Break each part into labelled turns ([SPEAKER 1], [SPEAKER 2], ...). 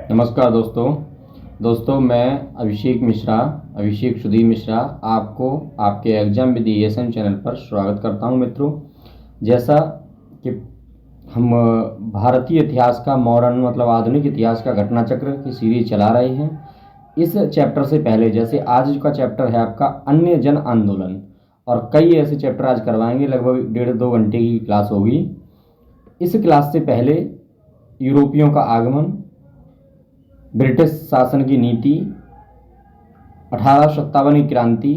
[SPEAKER 1] नमस्कार दोस्तों मैं अभिषेक सुधीर मिश्रा आपको आपके एग्जाम विद ESN चैनल पर स्वागत करता हूं। मित्रों, जैसा कि हम भारतीय इतिहास का मॉडर्न मतलब आधुनिक इतिहास का घटना चक्र की सीरीज चला रहे हैं। इस चैप्टर से पहले जैसे आज का चैप्टर है आपका अन्य जन आंदोलन, और कई ऐसे चैप्टर आज करवाएंगे। लगभग 1.5-2 घंटे की क्लास होगी। इस क्लास से पहले यूरोपियों का आगमन, ब्रिटिश शासन की नीति, 1857 की क्रांति,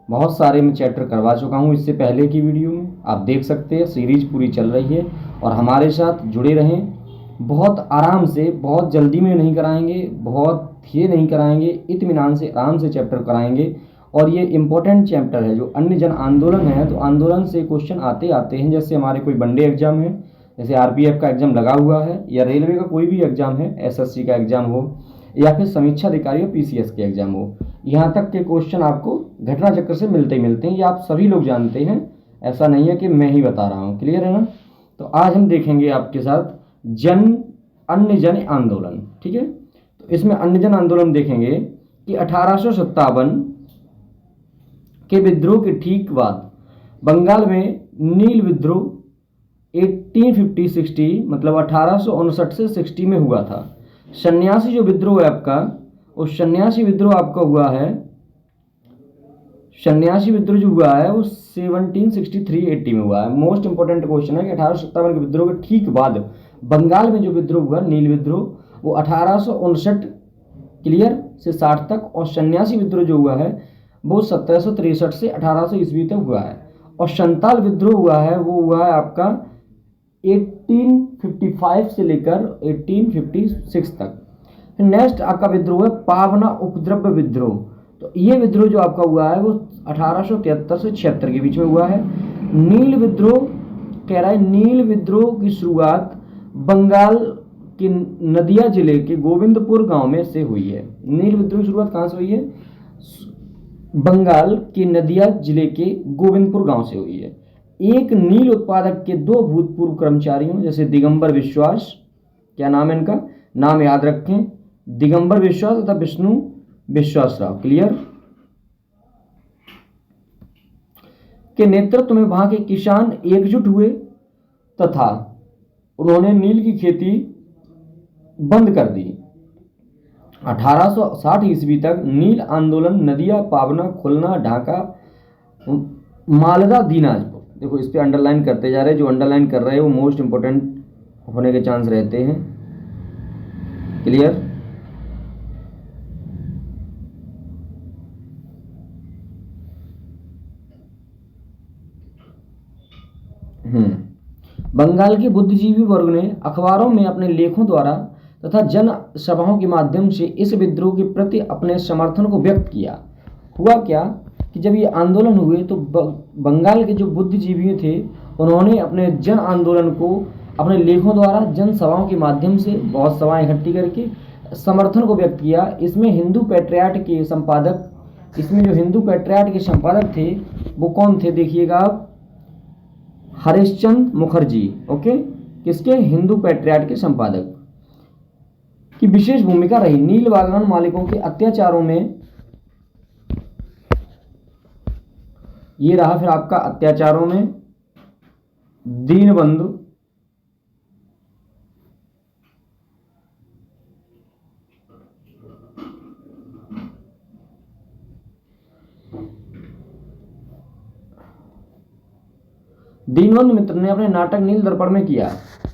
[SPEAKER 1] बहुत सारे मैं चैप्टर करवा चुका हूं इससे पहले की वीडियो में। आप देख सकते हैं, सीरीज पूरी चल रही है और हमारे साथ जुड़े रहें। बहुत आराम से, बहुत जल्दी में नहीं कराएंगे, बहुत धीरे नहीं कराएंगे, इत्मीनान से आराम से चैप्टर कराएंगे। और ये इम्पोर्टेंट चैप्टर है जो अन्य जन आंदोलन है। तो आंदोलन से क्वेश्चन आते हैं। जैसे हमारे कोई वनडे एग्जाम है, जैसे RPF का एग्जाम लगा हुआ है, या रेलवे का कोई भी एग्जाम है, SSC का एग्जाम हो, या फिर समीक्षा अधिकारी और PCS के एग्जाम हो, यहाँ तक के क्वेश्चन आपको घटना चक्र से मिलते हैं। ये आप सभी लोग जानते हैं, ऐसा नहीं है कि मैं ही बता रहा हूँ। क्लियर है ना? तो आज हम देखेंगे आपके साथ अन्य जन आंदोलन। ठीक है, तो इसमें अन्य जन आंदोलन देखेंगे कि 1857 के विद्रोह के ठीक बाद बंगाल में नील विद्रोह 1850-60 मतलब 1859 से 60 में हुआ था। सन्यासी जो विद्रोह है आपका, उस सन्यासी विद्रोह आपका हुआ है, सन्यासी विद्रोह जो हुआ है वो 1763-80 में हुआ है। मोस्ट इंपोर्टेंट क्वेश्चन है कि 1857 के विद्रोह के ठीक बाद बंगाल में जो विद्रोह हुआ नील विद्रोह, वो 1859 क्लियर से 60 तक, और सन्यासी विद्रोह जो हुआ है वो 1763 से 1800 ईस्वी तक हुआ है। और संताल विद्रोह हुआ है वो हुआ है आपका 1855 से लेकर 1856 तक। नेक्स्ट आपका विद्रोह है पावना उपद्रव विद्रोह। तो ये विद्रोह जो आपका हुआ है वो 1873 से 76 के बीच में हुआ है। नील विद्रोह कह रहा है, नील विद्रोह की शुरुआत बंगाल के नदिया जिले के गोविंदपुर गांव में से हुई है। नील विद्रोह की शुरुआत कहाँ से हुई है? बंगाल के नदिया जिले के गोविंदपुर गांव से हुई है। एक नील उत्पादक के 2 भूतपूर्व कर्मचारियों, जैसे दिगंबर विश्वास, क्या नाम है इनका, नाम याद रखें, दिगंबर विश्वास तथा विष्णु विश्वास राव, क्लियर, के नेतृत्व में वहां के किसान एकजुट हुए तथा उन्होंने नील की खेती बंद कर दी। 1860 ईस्वी तक नील आंदोलन नदिया, पावना, खुलना, ढाका, मालदा, दीनाजपुर, देखो इस पे अंडरलाइन करते जा रहे हैं। जो अंडरलाइन कर रहे हैं वो मोस्ट इंपोर्टेंट होने के चांस रहते हैं। क्लियर? बंगाल के बुद्धिजीवी वर्ग ने अखबारों में अपने लेखों द्वारा तथा जन सभाओं के माध्यम से इस विद्रोह के प्रति अपने समर्थन को व्यक्त किया। हुआ क्या कि जब ये आंदोलन हुए तो बंगाल के जो बुद्धिजीवी थे उन्होंने अपने जन आंदोलन को अपने लेखों द्वारा, जन सभाओं के माध्यम से, बहुत सभाएं इकट्ठी करके समर्थन को व्यक्त किया। इसमें हिंदू पैट्रियट के संपादक थे वो कौन थे? देखिएगा आप, हरिश्चंद्र मुखर्जी। ओके, किसके? हिंदू पैट्रियट के संपादक की विशेष भूमिका रही। नील बागान मालिकों के अत्याचारों में, ये रहा फिर आपका अत्याचारों में दीनबंधु, दीनबंधु मित्र ने अपने नाटक नील दर्पण में किया।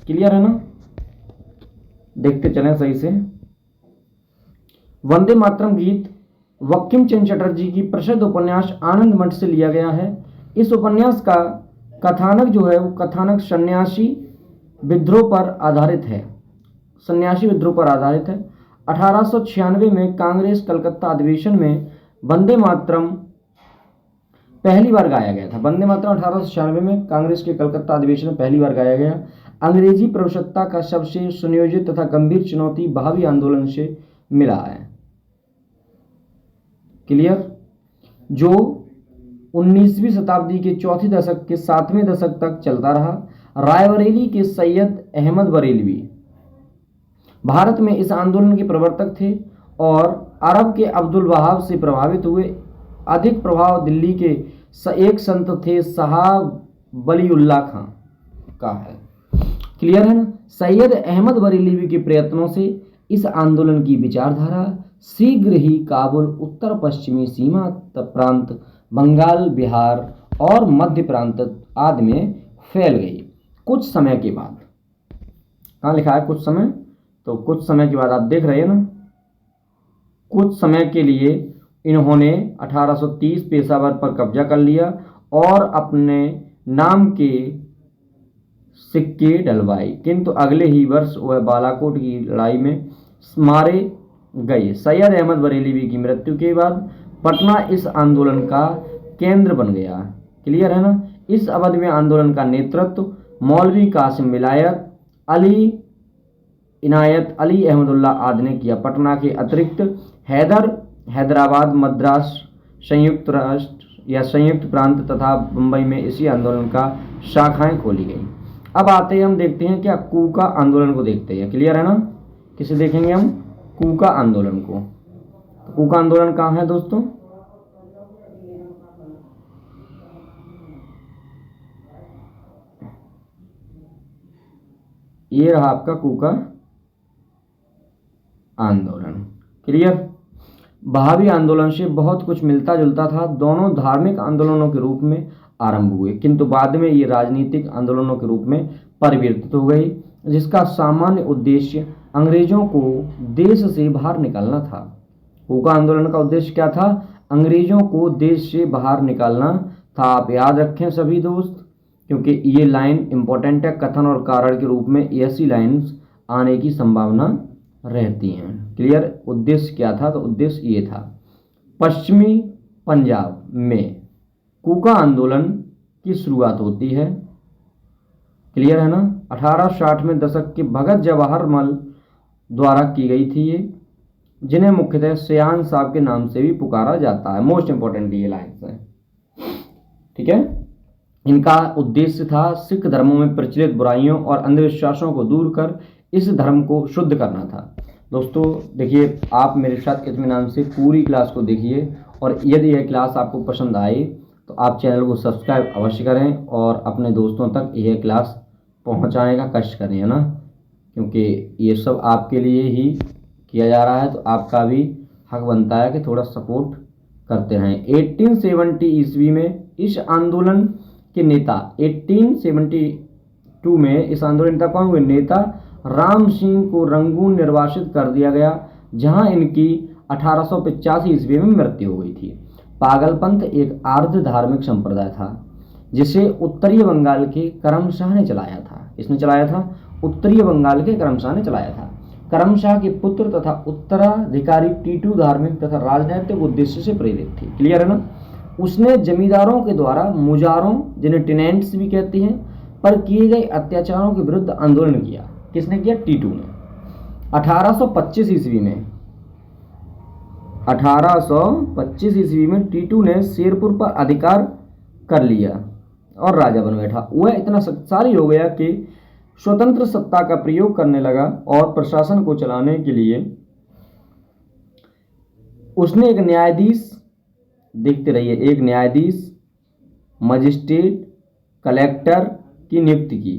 [SPEAKER 1] क्लियर है ना? देखते चलें सही से। वंदे मातरम गीत बंकिम चंद्र चटर्जी की प्रसिद्ध उपन्यास आनंद मठ से लिया गया है। इस उपन्यास का कथानक जो है वो कथानक सन्यासी विद्रोह पर आधारित है। 1896 में कांग्रेस कलकत्ता अधिवेशन में वंदे मातरम पहली बार गाया गया था। वंदे मातरम 1896 में कांग्रेस के कलकत्ता अधिवेशन में पहली बार गाया गया। अंग्रेजी प्रभुसत्ता का सबसे सुनियोजित तथा गंभीर चुनौती भावी आंदोलन से मिला है। क्लियर? जो 19वीं शताब्दी के चौथे दशक के 7वें दशक तक चलता रहा। रायबरेली के सैयद अहमद बरेलवी भारत में इस आंदोलन के प्रवर्तक थे और अरब के अब्दुल वहाब से प्रभावित हुए। अधिक प्रभाव दिल्ली के एक संत थे साहब वलीउल्लाह खां का है। क्लियर है ना। सैयद अहमद बरेलवी के प्रयत्नों से इस आंदोलन की विचारधारा शीघ्र ही काबुल, उत्तर पश्चिमी सीमा प्रांत, बंगाल, बिहार और मध्य प्रांत आदि में फैल गई। कुछ समय के बाद, कहाँ लिखा है कुछ समय, तो कुछ समय के बाद आप देख रहे हैं ना। कुछ समय के लिए इन्होंने 1830 पेशावर पर कब्जा कर लिया और अपने नाम के सिक्के डलवाए, किंतु अगले ही वर्ष वह बालाकोट की लड़ाई में मारे गए। सैयद अहमद बरेलवी की मृत्यु के बाद पटना इस आंदोलन का केंद्र बन गया। क्लियर है ना। इस अवधि में आंदोलन का नेतृत्व मौलवी कासिम विलायत अली, इनायत अली, अहमदुल्लाह आदि ने किया। पटना के अतिरिक्त हैदराबाद, मद्रास, संयुक्त राष्ट्र या संयुक्त प्रांत तथा मुंबई में इसी आंदोलन का शाखाएं खोली गई। अब आते हैं, हम देखते हैं क्या कूका आंदोलन को देखते हैं। क्लियर है ना। किसे देखेंगे हम, कूका आंदोलन को। तो कूका आंदोलन कहाँ है दोस्तों, ये रहा आपका कूका आंदोलन। क्लियर। बहावी आंदोलन से बहुत कुछ मिलता जुलता था। दोनों धार्मिक आंदोलनों के रूप में आरंभ हुए, किंतु बाद में ये राजनीतिक आंदोलनों के रूप में परिवर्तित हो गई, जिसका सामान्य उद्देश्य अंग्रेजों को देश से बाहर निकालना था। कूका आंदोलन का उद्देश्य क्या था, अंग्रेजों को देश से बाहर निकालना था। आप याद रखें सभी दोस्त, क्योंकि ये लाइन इंपॉर्टेंट है। कथन और कारण के रूप में ऐसी लाइन्स आने की संभावना रहती हैं। क्लियर। उद्देश्य क्या था, तो उद्देश्य ये था, पश्चिमी पंजाब में कूका आंदोलन की शुरुआत होती है। क्लियर है ना। 1860 में दशक के भगत जवाहरलाल द्वारा की गई थी ये, जिन्हें मुख्यतः सयान साहब के नाम से भी पुकारा जाता है। मोस्ट इंपॉर्टेंट ये लाइन्स है। ठीक है। इनका उद्देश्य था सिख धर्मों में प्रचलित बुराइयों और अंधविश्वासों को दूर कर इस धर्म को शुद्ध करना था। दोस्तों देखिए, आप मेरे साथ इत्मीनान से पूरी क्लास को देखिए, और यदि यह क्लास आपको पसंद आए तो आप चैनल को सब्सक्राइब अवश्य करें और अपने दोस्तों तक यह क्लास पहुंचाने का कष्ट करें, है ना, क्योंकि ये सब आपके लिए ही किया जा रहा है, तो आपका भी हक बनता है कि थोड़ा सपोर्ट करते रहें। 1870 ईस्वी में इस आंदोलन के नेता, 1872 में इस आंदोलन का कौन हुए, नेता राम सिंह को रंगून निर्वासित कर दिया गया, जहां इनकी 1885 ईस्वी में मृत्यु हो गई थी। पागलपंथ एक आर्ध धार्मिक संप्रदाय था जिसे उत्तरी बंगाल के करमशाह ने चलाया था। इसने चलाया था, उत्तरी बंगाल के करमशाह ने चलाया था। करमशाह के पुत्र तथा उत्तराधिकारी टीटू धार्मिक तथा राजनीतिक उद्देश्य से प्रेरित थे। क्लियर है ना। उसने जमींदारों के द्वारा मुजारों, जिन्हें टेनेंट्स भी कहते हैं, पर किए गए अत्याचारों के विरुद्ध आंदोलन किया। किसने किया, टीटू ने। 1825 ईस्वी में 1825 ईस्वी में टीटू ने शेरपुर पर अधिकार कर लिया और राजा बन बैठा। वह इतना शक्तिशाली हो गया कि स्वतंत्र सत्ता का प्रयोग करने लगा और प्रशासन को चलाने के लिए उसने एक न्यायाधीश, देखते रहिए, एक न्यायाधीश, मजिस्ट्रेट, कलेक्टर की नियुक्ति की।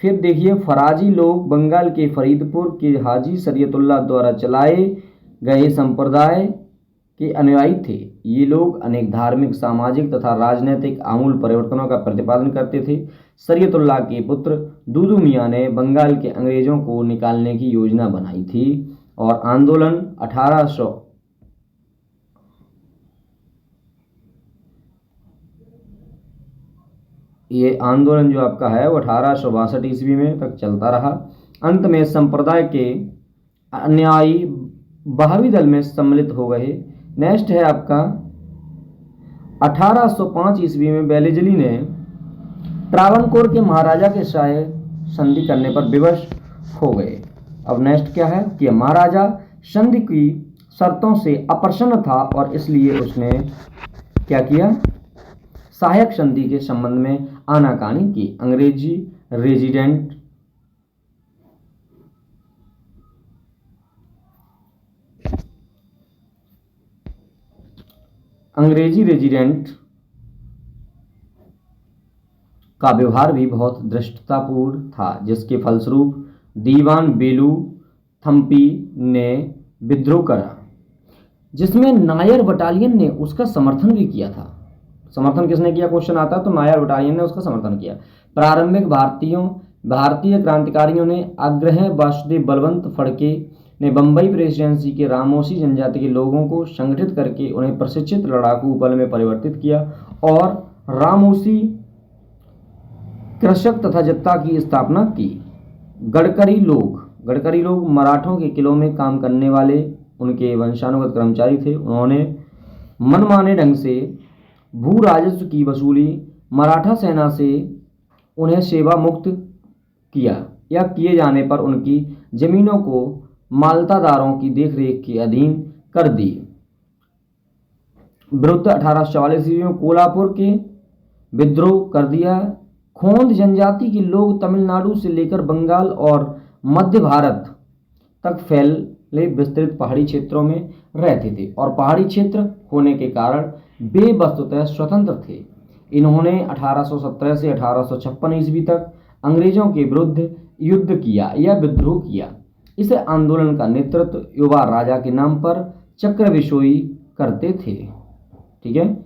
[SPEAKER 1] फिर देखिए, फराजी लोग बंगाल के फरीदपुर के हाजी शरीयतुल्लाह द्वारा चलाए गए संप्रदाय के अनुयायी थे। ये लोग अनेक धार्मिक, सामाजिक तथा राजनीतिक आमूल परिवर्तनों का प्रतिपादन करते थे। शरीयतुल्लाह के पुत्र दूदू मियाँ ने बंगाल के अंग्रेजों को निकालने की योजना बनाई थी और आंदोलन 1800 ये आंदोलन जो आपका है वो 1862 ईस्वी में तक चलता रहा। अंत में संप्रदाय के अनुयायी बहावी दल में सम्मिलित हो गए। नेक्स्ट है आपका 1805 ईस्वी में बेलिजली ने ट्रावनकोर के महाराजा के साथ संधि करने पर विवश हो गए। अब नेक्स्ट क्या है कि महाराजा संधि की शर्तों से अप्रसन्न था और इसलिए उसने क्या किया, सहायक संधि के संबंध में आनाकानी की। अंग्रेजी रेजिडेंट अंग्रेजी रेजिडेंट का व्यवहार भी बहुत धृष्टतापूर्ण था, जिसके फलस्वरूप दीवान बेलू थम्पी ने विद्रोह करा, जिसमें नायर बटालियन ने उसका समर्थन भी किया था। समर्थन किसने किया, क्वेश्चन आता है, तो नायर बटालियन ने उसका समर्थन किया। प्रारंभिक भारतीय क्रांतिकारियों ने आग्रह वासुदेव बलवंत फड़के ने बंबई प्रेसिडेंसी के रामोसी जनजाति के लोगों को संगठित करके उन्हें प्रशिक्षित लड़ाकू बल में परिवर्तित किया और रामोसी कृषक तथा जत्था की स्थापना की। गडकरी लोग मराठों के किलों में काम करने वाले उनके वंशानुगत कर्मचारी थे। उन्होंने मनमाने ढंग से भू राजस्व की वसूली मराठा सेना से उन्हें सेवा मुक्त किया या किए जाने पर उनकी जमीनों को माल्टादारों की देखरेख के अधीन कर दी। विरुद्ध 1844 ईस्वी में कोल्हापुर के विद्रोह कर दिया। खोंद जनजाति के लोग तमिलनाडु से लेकर बंगाल और मध्य भारत तक फैले विस्तृत पहाड़ी क्षेत्रों में रहते थे और पहाड़ी क्षेत्र होने के कारण वे वस्तुतः स्वतंत्र थे। इन्होंने 1817 से 1856 ईस्वी तक अंग्रेजों के विरुद्ध युद्ध किया या विद्रोह किया। इस आंदोलन का नेतृत्व युवा राजा के नाम पर चक्रविशोई करते थे। ठीक है,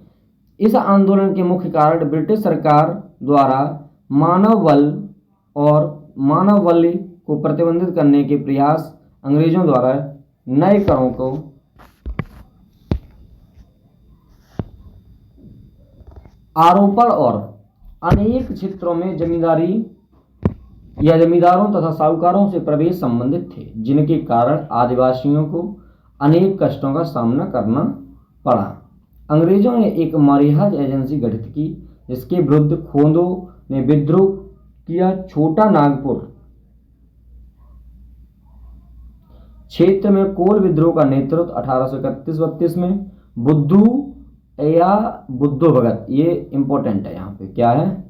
[SPEAKER 1] इस आंदोलन के मुख्य कारण ब्रिटिश सरकार द्वारा मानव बल को प्रतिबंधित करने के प्रयास, अंग्रेजों द्वारा नए करों को आरोपण और अनेक क्षेत्रों में जमींदारों तथा साहूकारों से प्रवेश संबंधित थे, जिनके कारण आदिवासियों को अनेक कष्टों का सामना करना पड़ा। अंग्रेजों ने एक मरियाज एजेंसी गठित की, जिसके विरुद्ध खोंदों ने विद्रोह किया। छोटा नागपुर क्षेत्र में कोल विद्रोह का नेतृत्व 1831-32 में बुद्धू भगत, ये इंपॉर्टेंट है, यहाँ पे क्या है,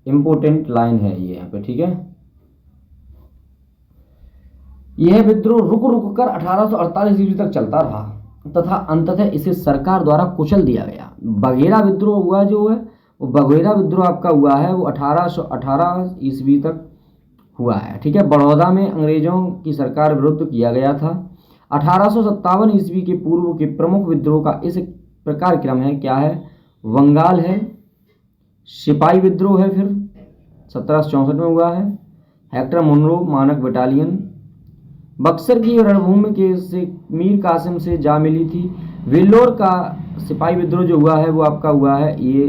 [SPEAKER 1] इंपॉर्टेंट लाइन है ये यहाँ पे। ठीक है, यह विद्रोह रुक कर 1848 ईस्वी तक चलता रहा तथा अंततः इसे सरकार द्वारा कुचल दिया गया। बघेरा विद्रोह हुआ जो है वो बघेरा विद्रोह आपका हुआ है वो 1818 ईस्वी तक हुआ है। ठीक है, बड़ौदा में अंग्रेजों की सरकार विरुद्ध किया गया था। 1857 ईस्वी के पूर्व के प्रमुख विद्रोह का इस प्रकार क्रम है, क्या है, बंगाल है, सिपाही विद्रोह है, फिर 1764 में हुआ है, हेक्टर मुनरो मानक बटालियन, बक्सर की रणभूमि के से मीर कासिम से जा मिली थी। वेल्लोर का सिपाही विद्रोह जो हुआ है वो आपका हुआ है ये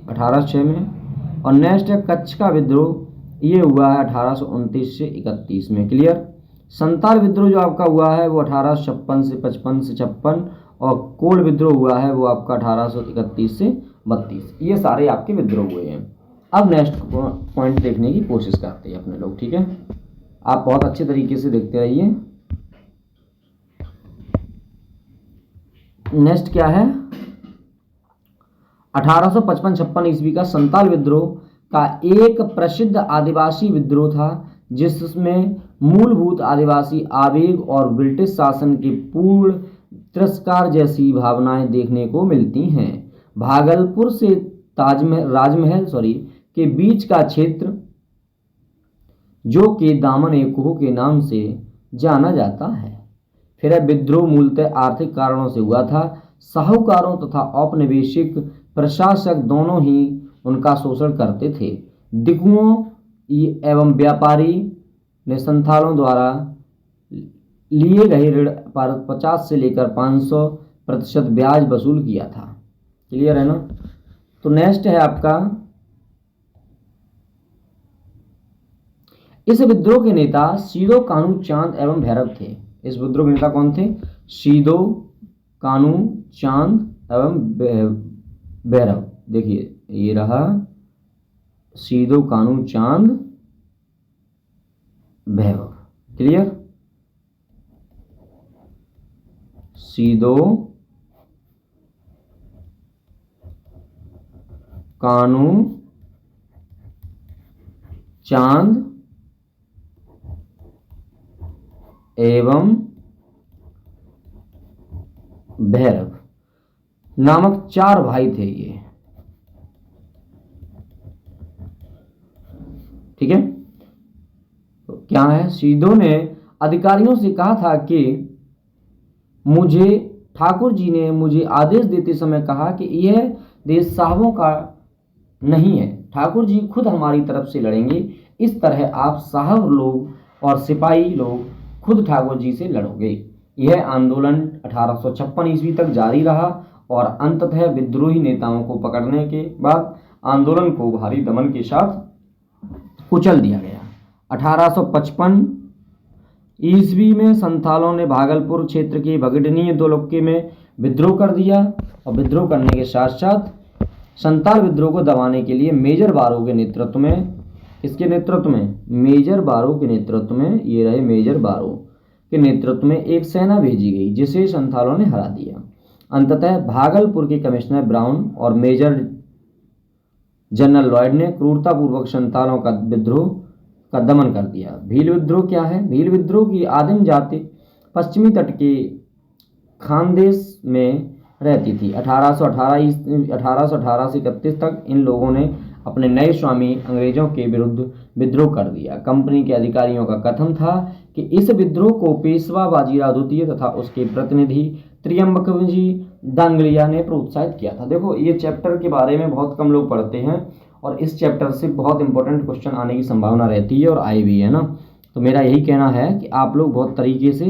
[SPEAKER 1] 1806 में, और नेक्स्ट है कच्छ का विद्रोह, ये हुआ है 1829 से 31 में। क्लियर। संताल विद्रोह जो आपका हुआ है वो 1856 से 55 से 56, और कोल विद्रोह हुआ है वो आपका 1831 से 32। ये सारे आपके विद्रोह हुए हैं। अब नेक्स्ट पॉइंट देखने की कोशिश करते हैं अपने लोग। ठीक है, आप बहुत अच्छे तरीके से देखते रहिए। नेक्स्ट क्या है, 1855-56 ईस्वी का संताल विद्रोह का एक प्रसिद्ध आदिवासी विद्रोह था, जिसमें मूलभूत आदिवासी आवेग और ब्रिटिश शासन के पूर्ण तिरस्कार जैसी भावनाएं देखने को मिलती हैं। भागलपुर से राजमहल के बीच का क्षेत्र, जो कि दामन ए कोह के नाम से जाना जाता है। फिर विद्रोह मूलतः आर्थिक कारणों से हुआ था। साहूकारों तथा औपनिवेशिक प्रशासक दोनों ही उनका शोषण करते थे। दिकुओं एवं व्यापारी ने संथालों द्वारा लिए गए ऋण पर 50 से लेकर 500% ब्याज वसूल किया था। क्लियर है ना। तो नेक्स्ट है आपका, इस विद्रोह के नेता सीधो कानू चांद एवं भैरव थे। इस विद्रोह के नेता कौन थे, सीधो कानू चांद एवं भैरव। देखिए ये रहा सीधो कानू चांद भैरव। क्लियर। सीधो कानू चांद एवं भैरव। नामक 4 भाई थे ये, ठीक है। तो क्या है, शीदो ने अधिकारियों से कहा था कि मुझे ठाकुर जी ने मुझे आदेश देते समय कहा कि यह देश साहबों का नहीं है, ठाकुर जी खुद हमारी तरफ से लड़ेंगे, इस तरह आप साहब लोग और सिपाही लोग खुद ठाकुर जी से लड़ोगे। यह आंदोलन 1856 ईस्वी तक जारी रहा और अंततः विद्रोही नेताओं को पकड़ने के बाद आंदोलन को भारी दमन के साथ कुचल दिया गया। 1855 ईस्वी में संथालों ने भागलपुर क्षेत्र के भगडनी दोलक्के में विद्रोह कर दिया और विद्रोह करने के साथ साथ संताल विद्रोह को दबाने के लिए मेजर बारो के नेतृत्व में, किसके नेतृत्व में, मेजर बारो के नेतृत्व में, ये रहे मेजर बारो के नेतृत्व में एक सेना भेजी गई जिसे संथालों ने हरा दिया। अंततः भागलपुर के कमिश्नर ब्राउन और मेजर जनरल लॉयड ने क्रूरतापूर्वक संथालों का विद्रोह का दमन कर दिया। भील विद्रोह क्या है, भील विद्रोह की आदिम जाति पश्चिमी तट के खानदेश में रहती थी। 1818 से 31 तक इन लोगों ने अपने नए स्वामी अंग्रेजों के विरुद्ध विद्रोह कर दिया। कंपनी के अधिकारियों का कथन था कि इस विद्रोह को पेशवा बाजीराव द्वितीय तथा उसके प्रतिनिधि त्रियंबकजी दांगलिया ने प्रोत्साहित किया था। देखो ये चैप्टर के बारे में बहुत कम लोग पढ़ते हैं और इस चैप्टर से बहुत इंपॉर्टेंट क्वेश्चन आने की संभावना रहती है और आए भी है ना। तो मेरा यही कहना है कि आप लोग बहुत तरीके से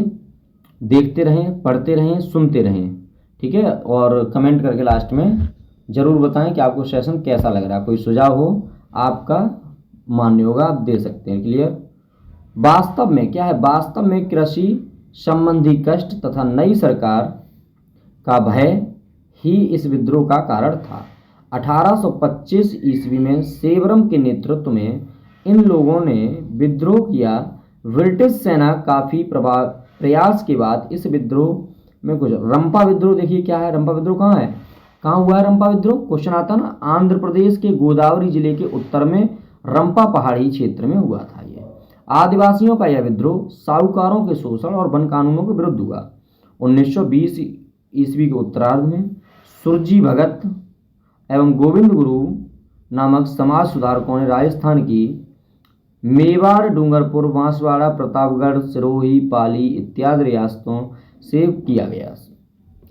[SPEAKER 1] देखते रहें, पढ़ते रहें, सुनते रहें, ठीक है। और कमेंट करके लास्ट में ज़रूर बताएं कि आपको सेशन कैसा लग रहा है। कोई सुझाव हो आपका मान्य होगा, आप दे सकते हैं। क्लियर। वास्तव में क्या है, वास्तव में कृषि संबंधी कष्ट तथा नई सरकार का भय ही इस विद्रोह का कारण था। 1825 ईस्वी में सेवरम के नेतृत्व में इन लोगों ने विद्रोह किया। ब्रिटिश सेना काफ़ी प्रयास के बाद इस विद्रोह में कुछ, रंपा विद्रोह देखिए क्या है, रंपा विद्रोह कहाँ है, कहाँ हुआ है रंपा विद्रोह, क्वेश्चन आता ना, आंध्र प्रदेश के गोदावरी जिले के उत्तर में रंपा पहाड़ी क्षेत्र में हुआ था। ये आदिवासियों का यह विद्रोह साहूकारों के शोषण और वन कानूनों के विरुद्ध हुआ। 1920 ईस्वी के उत्तरार्ध में सुरजी भगत एवं गोविंद गुरु नामक समाज सुधारकों ने राजस्थान की मेवाड़, डूंगरपुर, बांसवाड़ा, प्रतापगढ़, सिरोही, पाली इत्यादि रियासतों से किया गया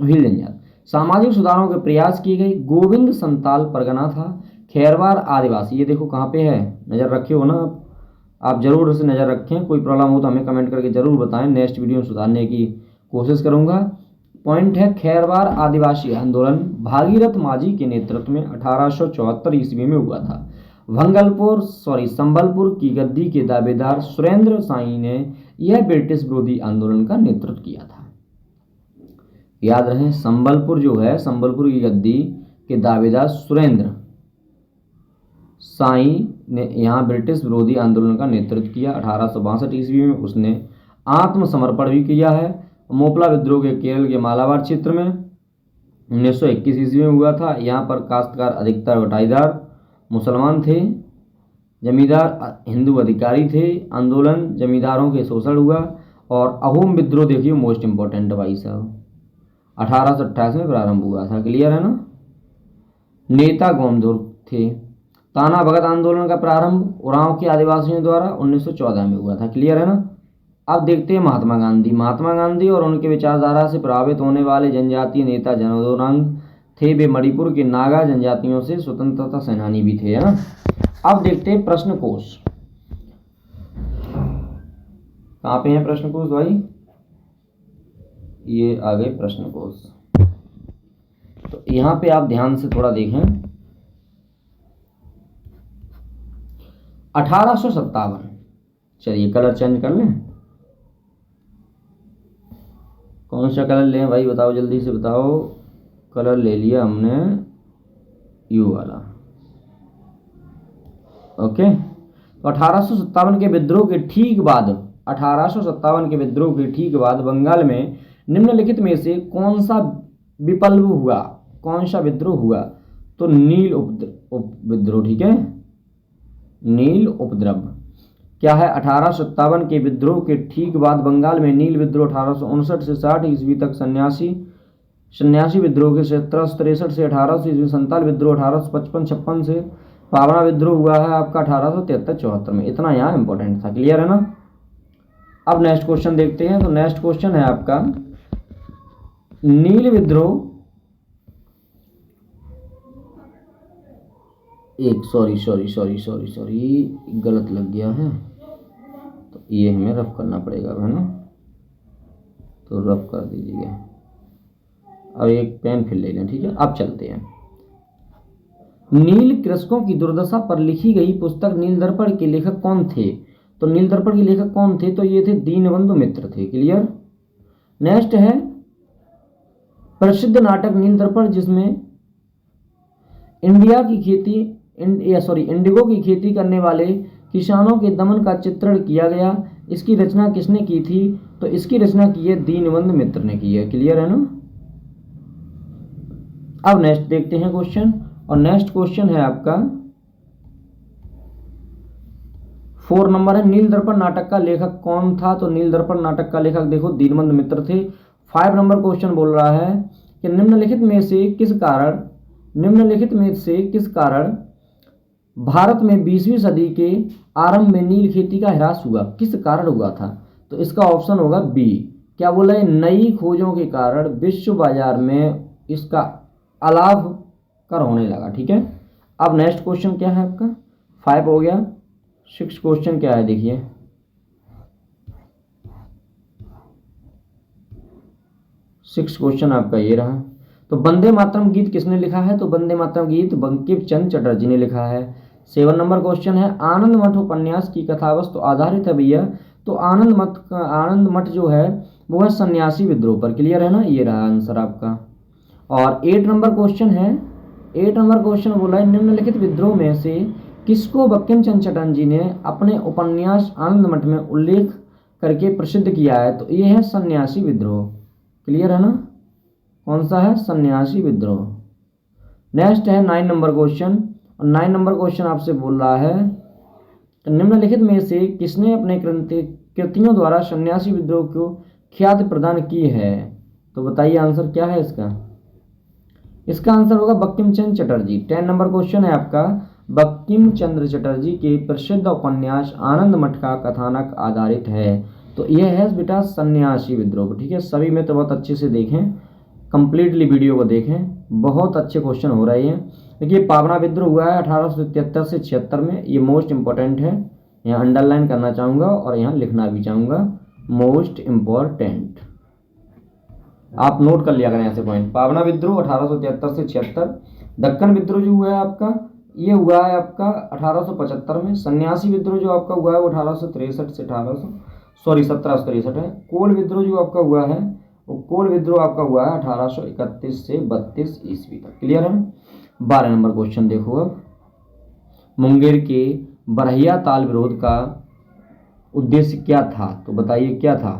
[SPEAKER 1] भील जनजाति सामाजिक सुधारों के प्रयास किए गए। गोविंद संताल परगना था। खैरवार आदिवासी, ये देखो कहाँ पे है, नज़र रखे हो ना आप जरूर से नज़र रखें। कोई प्रॉब्लम हो तो हमें कमेंट करके ज़रूर बताएं, नेक्स्ट वीडियो में सुधारने की कोशिश करूँगा। पॉइंट है, खैरवार आदिवासी आंदोलन भागीरथ माझी के नेतृत्व में 1874 ईस्वी में हुआ था। संबलपुर की गद्दी के दावेदार सुरेंद्र साई ने यह ब्रिटिश विरोधी आंदोलन का नेतृत्व किया था। याद रहे, संबलपुर जो है, संबलपुर की गद्दी के दावेदार सुरेंद्र साई ने यहाँ ब्रिटिश विरोधी आंदोलन का नेतृत्व किया। 1862 ईस्वी में उसने आत्मसमर्पण भी किया है। मोपला विद्रोह के केरल के मालाबार क्षेत्र में 1921 ईस्वी में हुआ था। यहाँ पर काश्तकार अधिकतर बटाईदार मुसलमान थे, जमींदार हिंदू अधिकारी थे। आंदोलन जमींदारों के शोषण हुआ। और अहोम विद्रोह देखिए मोस्ट इंपॉर्टेंट भाई साहब, 1828 में प्रारंभ हुआ था। क्लियर है ना। नेता गोमदुर थे। ताना भगत आंदोलन का प्रारंभ उरांव के आदिवासियों द्वारा 1914 में हुआ था। क्लियर है ना। अब देखते हैं महात्मा गांधी। महात्मा गांधी और उनके विचारधारा से प्रभावित होने वाले जनजातीय नेता जनोदोरंग थे। वे मणिपुर के नागा जनजातियों से स्वतंत्रता सेनानी भी थे, है ना। अब देखते हैं प्रश्न कोश, कहाँ पे है प्रश्न कोश भाई, ये आ गए प्रश्न कोश। तो यहाँ पे आप ध्यान से थोड़ा देखें। 1857, चलिए कलर चेंज कर लें, कौन सा कलर लें भाई बताओ, जल्दी से बताओ। कलर ले लिया हमने यू वाला, ओके। तो 1857 के विद्रोह के ठीक बाद, 1857 के विद्रोह के ठीक बाद बंगाल में निम्नलिखित में से कौन सा विप्लव हुआ, कौन सा विद्रोह हुआ? तो नील उपविद्रोह, ठीक है, नील उपद्रव। क्या है? 1857 के विद्रोह के ठीक बाद बंगाल में नील विद्रोह 1859 से 60 ईस्वी तक सन्यासी सन्यासी विद्रोह के 1763 से 1800 ईस्वी, संताल विद्रोह 1855-56 से, पावना विद्रोह हुआ है आपका 1873-74 में। इतना यहाँ इंपॉर्टेंट था। क्लियर है ना। अब नेक्स्ट क्वेश्चन देखते हैं। तो नेक्स्ट क्वेश्चन है आपका नील विद्रोह, एक सॉरी गलत लग गया है, तो ये हमें रफ करना पड़ेगा, है ना। तो रफ कर दीजिए। अब एक पेन फिर ले लें, ठीक है। अब चलते हैं। नील कृषकों की दुर्दशा पर लिखी गई पुस्तक नील दर्पण के लेखक कौन थे? तो नील दर्पण के लेखक कौन थे? तो ये थे दीनबंधु मित्र थे। क्लियर। नेक्स्ट है प्रसिद्ध नाटक नील दर्पण, जिसमें इंडिगो की खेती करने वाले किसानों के दमन का चित्रण किया गया। इसकी रचना किसने की थी? तो इसकी रचना की है दीनबंधु मित्र ने की है। क्लियर है ना। अब नेक्स्ट देखते हैं क्वेश्चन, और नेक्स्ट क्वेश्चन है आपका 4 नंबर है, नील दर्पण नाटक का लेखक कौन था? तो नील दर्पण नाटक का लेखक देखो दीनबंधु मित्र थे। 5 नंबर क्वेश्चन बोल रहा है कि निम्नलिखित में से किस कारण भारत में 20वीं सदी के आरंभ में नील खेती का ह्रास हुआ? किस कारण हुआ था? तो इसका ऑप्शन होगा बी। क्या बोला है? नई खोजों के कारण विश्व बाजार में इसका अलाभ कर होने लगा। ठीक है। अब नेक्स्ट क्वेश्चन क्या है आपका? 5 हो गया। 6 क्वेश्चन क्या है देखिए। सिक्स क्वेश्चन आपका ये रहा। तो वंदे मातरम गीत किसने लिखा है? तो वंदे मातरम गीत बंकिम चंद्र चटर्जी ने लिखा है। 7 नंबर क्वेश्चन है, आनंद मठ उपन्यास की कथा वस्तु आधारित है भैया। तो आनंद मठ जो है वो है सन्यासी विद्रोह पर। क्लियर है ना। ये रहा आंसर आपका। और 8 नंबर क्वेश्चन है, 8 नंबर क्वेश्चन बोला है निम्नलिखित विद्रोह में से किसको बंकिम चंद्र चटर्जी ने अपने उपन्यास आनंद मठ में उल्लेख करके प्रसिद्ध किया है? तो ये है सन्यासी विद्रोह। क्लियर है ना। कौन सा है? सन्यासी विद्रोह। नेक्स्ट है 9 नंबर क्वेश्चन, और 9 नंबर क्वेश्चन आपसे बोल रहा है निम्नलिखित में से किसने अपने कृतियों द्वारा सन्यासी विद्रोह को ख्याति प्रदान की है? तो बताइए आंसर क्या है इसका? इसका आंसर होगा बंकिम चंद्र चटर्जी। 10 नंबर क्वेश्चन है आपका, बंकिम चंद्र चटर्जी के प्रसिद्ध उपन्यास आनंद मठ का कथानक आधारित है। तो यह है बेटा सन्यासी विद्रोह। ठीक है। सभी में तो बहुत अच्छे से देखें, कंप्लीटली वीडियो को देखें, बहुत अच्छे क्वेश्चन हो रहे हैं। देखिए पावना विद्रोह हुआ है 1873 से 76 में। ये मोस्ट इंपॉर्टेंट है, यहाँ अंडरलाइन करना चाहूँगा और यहाँ लिखना भी चाहूँगा, मोस्ट इम्पॉर्टेंट। आप नोट कर लिया करें ऐसे पॉइंट। पावना विद्रोह 1873 से 76। दक्कन विद्रोह जो हुआ है आपका, ये हुआ है आपका 1875 में। सन्यासी विद्रोह जो आपका हुआ है वो 1863 से 1763 है। कोल विद्रोह जो आपका हुआ है वो कोल विद्रोह आपका हुआ है 1831 से 32 ईस्वी तक। क्लियर है। 12 नंबर क्वेश्चन देखो अब, मुंगेर के बरहिया ताल विरोध का उद्देश्य क्या था? तो बताइए क्या था?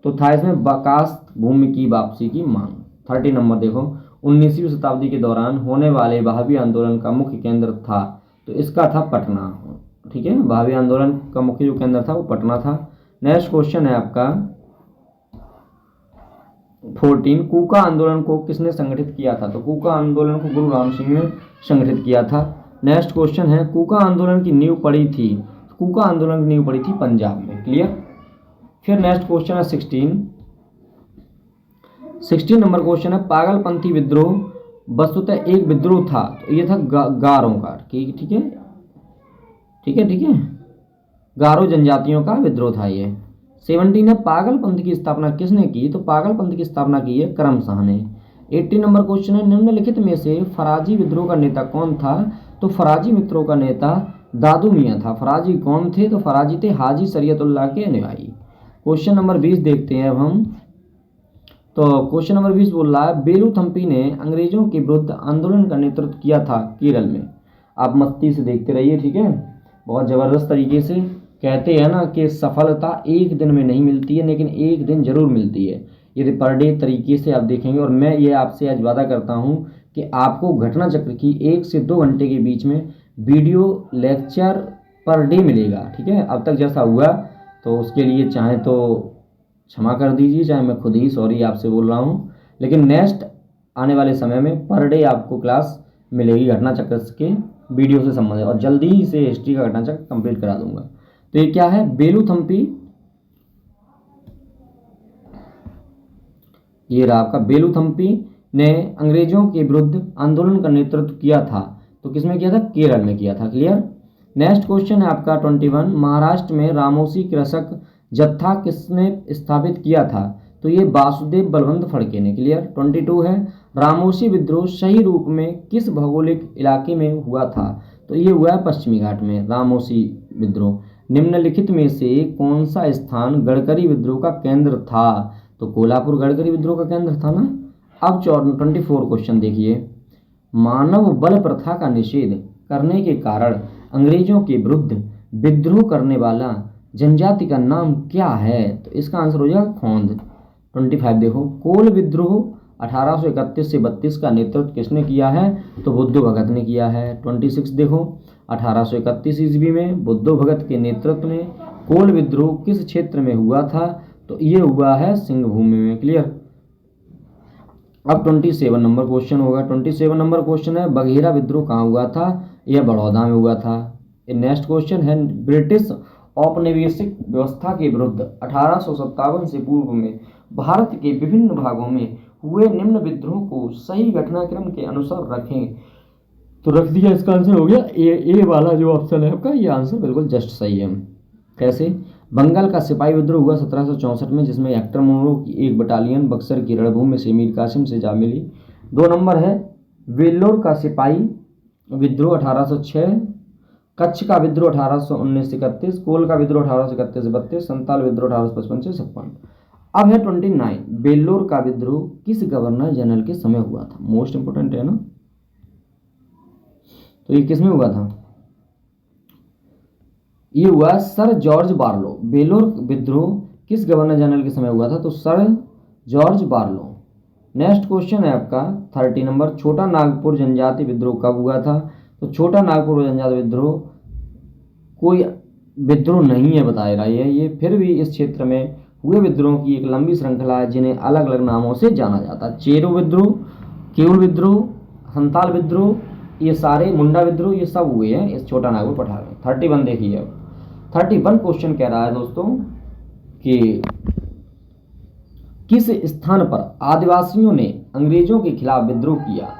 [SPEAKER 1] तो था इसमें बकास्त भूमि की वापसी की मांग। 30 नंबर देखो, 19वीं शताब्दी के दौरान होने वाले भावी आंदोलन का मुख्य केंद्र था। तो इसका था पटना। ठीक है। भावी आंदोलन का मुख्य जो केंद्र था वो पटना था। नेक्स्ट क्वेश्चन है आपका 14, कूका आंदोलन को किसने संगठित किया था? तो कूका आंदोलन को गुरु राम सिंह ने संगठित किया था। नेक्स्ट क्वेश्चन है, कूका आंदोलन की नींव पड़ी थी? कूका आंदोलन की नींव पड़ी थी पंजाब में। क्लियर। फिर नेक्स्ट क्वेश्चन है 16 नंबर क्वेश्चन है, पागलपंथी विद्रोह वस्तुतः एक विद्रोह था। तो ये था गारों का। ठीक है, गारो जनजातियों का विद्रोह था ये। 17 है, पागलपंथ की स्थापना किसने की? तो पागलपंथ की स्थापना की है करम शाह ने। 18 नंबर क्वेश्चन है, निम्नलिखित में से फराजी विद्रोह का नेता कौन था? तो फराजी विद्रोह का नेता दादू मियाँ था। फराजी कौन थे? तो फराजी थे हाजी शरीयतुल्लाह के अनुयायी। क्वेश्चन नंबर 20 देखते हैं अब हम। तो क्वेश्चन नंबर 20 बोल रहा है, बेलूथम्पी ने अंग्रेजों के विरुद्ध आंदोलन का नेतृत्व किया था केरल में। आप मस्ती से देखते रहिए। ठीक है। बहुत ज़बरदस्त तरीके से कहते हैं ना कि सफलता एक दिन में नहीं मिलती है, लेकिन एक दिन जरूर मिलती है यदि पर डे तरीके से आप देखेंगे। और मैं ये आपसे आज वादा करता हूँ कि आपको घटना चक्र की 1 से 2 घंटे के बीच में वीडियो लेक्चर पर डे मिलेगा। ठीक है। अब तक जैसा हुआ तो उसके लिए चाहे तो क्षमा कर दीजिए, चाहे मैं खुद ही सॉरी आपसे बोल रहा हूँ, लेकिन नेक्स्ट आने वाले समय में पर डे आपको क्लास मिलेगी घटना चक्र के वीडियो से संबंधित, और जल्दी ही इसे हिस्ट्री का घटना चक्र कंप्लीट करा दूंगा। तो ये क्या है, बेलूथम्पी, ये रहा आपका बेलूथम्पी ने अंग्रेजों के विरुद्ध आंदोलन का नेतृत्व किया था। तो किसमें किया था, केरल में किया था। क्लियर। नेक्स्ट क्वेश्चन है आपका 21, महाराष्ट्र में रामोसी कृषक जत्था किसने स्थापित किया था। तो ये वासुदेव बलवंत फड़के ने। क्लियर। 22 है, रामोसी विद्रोह सही रूप में किस भौगोलिक इलाके में हुआ था। तो ये हुआ है पश्चिमी घाट में रामोसी विद्रोह। निम्नलिखित में से कौन सा स्थान गडकरी विद्रोह का केंद्र था। तो कोल्हापुर गडकरी विद्रोह का केंद्र था ना। अब 24 क्वेश्चन देखिए, मानव बल प्रथा का निषेध करने के कारण अंग्रेजों के विरुद्ध विद्रोह करने वाला जनजाति का नाम क्या है। तो इसका आंसर हो जाएगा खोंद। 25 देखो, कोल विद्रोह 1831 से 32 का नेतृत्व किसने किया है। तो बुद्धू भगत ने किया है। 26 देखो, 1831 ईस्वी में बुद्धू भगत के नेतृत्व में कोल विद्रोह किस क्षेत्र में हुआ था। तो ये हुआ है सिंहभूमि में। क्लियर। अब 27 नंबर क्वेश्चन होगा। 27 नंबर क्वेश्चन है, बघेरा विद्रोह कहाँ हुआ था। यह बड़ौदा में हुआ था। नेक्स्ट क्वेश्चन है, ब्रिटिश औपनिवेशिक व्यवस्था के विरुद्ध 1857 से पूर्व में भारत के विभिन्न भागों में हुए निम्न विद्रोह को सही घटनाक्रम के अनुसार रखें। तो रख दिया, इसका आंसर हो गया ए वाला जो ऑप्शन है आपका, ये आंसर बिल्कुल जस्ट सही है। कैसे, बंगाल का सिपाही विद्रोह हुआ 1764 में, जिसमें हेक्टर मोरो की एक बटालियन बक्सर की रणभूमि से मीर कासिम से जा मिली। 2 नंबर है, वेल्लोर का सिपाही विद्रोह 1806, कच्छ का विद्रोह 1819 से 31, कोल का विद्रोह 1831 से 32, संताल विद्रोह 1855 से 56। अब है 29, वेल्लोर का विद्रोह किस गवर्नर जनरल के समय हुआ था। मोस्ट इंपोर्टेंट है ना। तो ये किसमें हुआ था, ये हुआ सर जॉर्ज बार्लो। वेल्लोर विद्रोह किस गवर्नर जनरल के समय हुआ था। तो sir George Barlow. Next question है आपका 30 नंबर, छोटा नागपुर जनजाति विद्रोह कब हुआ था। तो छोटा नागपुर जनजाति विद्रोह कोई विद्रोह नहीं है बताया रहा है, ये फिर भी इस क्षेत्र में हुए विद्रोह की एक लंबी श्रृंखला है, जिन्हें अलग अलग नामों से जाना जाता है। चेरो विद्रोह, केवल विद्रोह, संताल विद्रोह, ये सारे, मुंडा विद्रोह, ये सब हुए हैं इस छोटा नागपुर पठार में। 31 देखिए, अब 31 क्वेश्चन कह रहा है दोस्तों कि किस स्थान पर आदिवासियों ने अंग्रेजों के खिलाफ विद्रोह किया।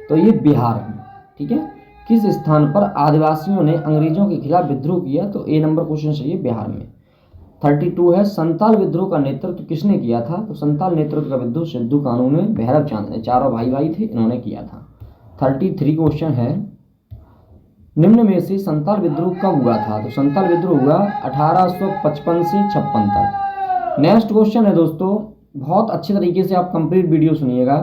[SPEAKER 1] तो ये बिहार में। ठीक है, किस स्थान पर आदिवासियों ने अंग्रेजों के खिलाफ विद्रोह किया। तो ए नंबर क्वेश्चन चाहिए, बिहार में। 32 है, संताल विद्रोह का नेतृत्व किसने किया था। तो संताल नेतृत्व का विद्रोह सिद्धू कानू ने, भैरव चांद ने, चारों भाई थे, इन्होंने किया था। 33 क्वेश्चन है, निम्न में से संताल विद्रोह कब हुआ था। तो संताल विद्रोह हुआ 1855 से 56 तक। नेक्स्ट क्वेश्चन है दोस्तों, बहुत अच्छे तरीके से आप कंप्लीट वीडियो सुनिएगा,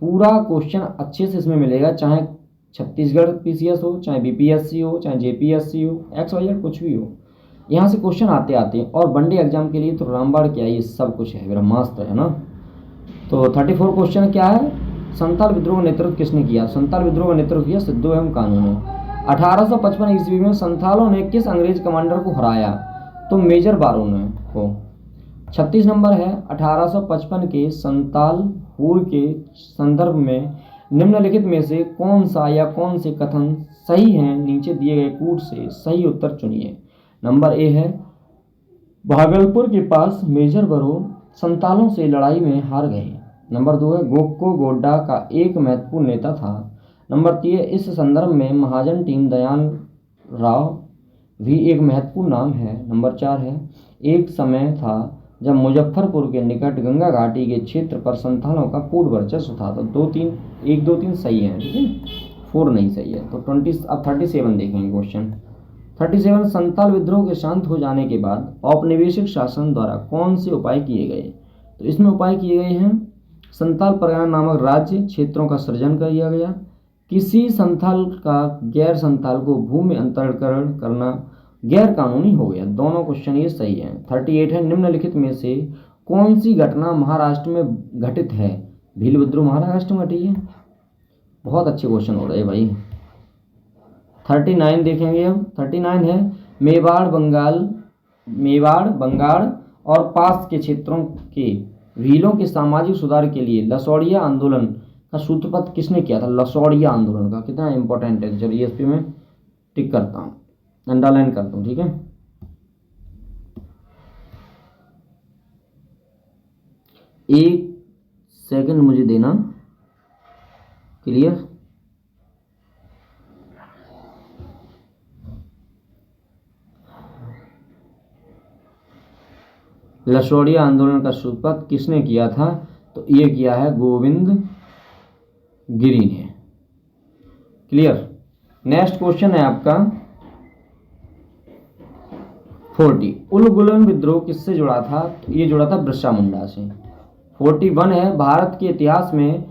[SPEAKER 1] पूरा क्वेश्चन अच्छे से इसमें मिलेगा, चाहे छत्तीसगढ़ पीसीएस हो, चाहे बीपीएससी हो, चाहे जेपीएससी हो, XYZ कुछ भी हो, यहाँ से क्वेश्चन आते आते हैं। और वनडे एग्जाम के लिए तो रामबाण क्या, ये सब कुछ है, ब्रह्मास्त्र है ना। तो 34 क्वेश्चन क्या है, संताल विद्रोह का नेतृत्व किसने किया। संताल विद्रोह का नेतृत्व किया सिद्धू एवं कानू ने। 1855 ईस्वी में संथालों ने किस अंग्रेज कमांडर को हराया। तो मेजर बारोने को। 36 नंबर है, 1855 के संताल हुर के संदर्भ में निम्नलिखित में से कौन सा या कौन से कथन सही हैं, नीचे दिए गए कूट से सही उत्तर चुनिए। नंबर ए है, भागलपुर के पास मेजर बरो संतालों से लड़ाई में हार गए। नंबर 2 है, गोको गोड्डा का एक महत्वपूर्ण नेता था। नंबर 3, इस संदर्भ में महाजन टीम दयान राव भी एक महत्वपूर्ण नाम है। नंबर 4 है, एक समय था जब मुजफ्फरपुर के निकट गंगा घाटी के क्षेत्र पर संथालों का पूर्ण वर्चस्व था। तो 1 2 3 सही है, ठीक है, 4 नहीं सही है। तो 37 देखेंगे क्वेश्चन। 37, संताल विद्रोह के शांत हो जाने के बाद औपनिवेशिक शासन द्वारा कौन से उपाय किए गए। तो इसमें उपाय किए गए हैं, संताल परगना नामक राज्य क्षेत्रों का सृजन किया गया, किसी संथाल का गैर संथाल को भूमि अंतरण करना गैर कानूनी हो गया। दोनों क्वेश्चन ये सही है। 38 है, निम्नलिखित में से कौन सी घटना महाराष्ट्र में घटित है। भील विद्रोह महाराष्ट्र में घटी है। बहुत अच्छे क्वेश्चन हो रहे हैं भाई। 39 देखेंगे अब। 39 है, मेवाड़ बंगाल और पास के क्षेत्रों के भीलों के सामाजिक सुधार के लिए लसौड़िया आंदोलन का सूत्रपात किसने किया था? लसौड़िया आंदोलन का, कितना इंपॉर्टेंट है। चलिए इस पे मैं टिक करता हूँ, अंडरलाइन करता हूँ, ठीक है। एक सेकंड मुझे देना, क्लियर। लसौड़िया आंदोलन का सूत्रपात किसने किया था? तो ये किया है गोविंद गिरी ने, क्लियर। नेक्स्ट क्वेश्चन है आपका 40, उलगुलन विद्रोह किससे जुड़ा था? तो ये जुड़ा था बिरसा मुंडा से। 41 है, भारत के इतिहास में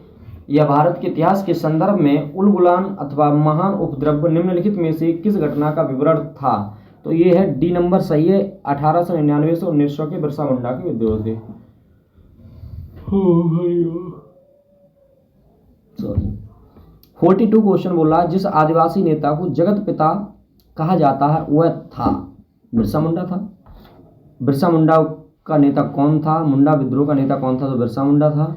[SPEAKER 1] या भारत के इतिहास के संदर्भ में उलगुलान अथवा महान उपद्रव निम्नलिखित में से किस घटना का विवरण था? तो ये है डी नंबर सही है, 1899 से 1900 के बिरसा मुंडा के विद्रोह से। सॉरी। 42 क्वेश्चन बोला, जिस आदिवासी नेता को जगत पिता कहा जाता है वह था? बिरसा मुंडा था। बिरसा मुंडा का नेता कौन था? मुंडा विद्रोह का नेता कौन था? तो बिरसा मुंडा था।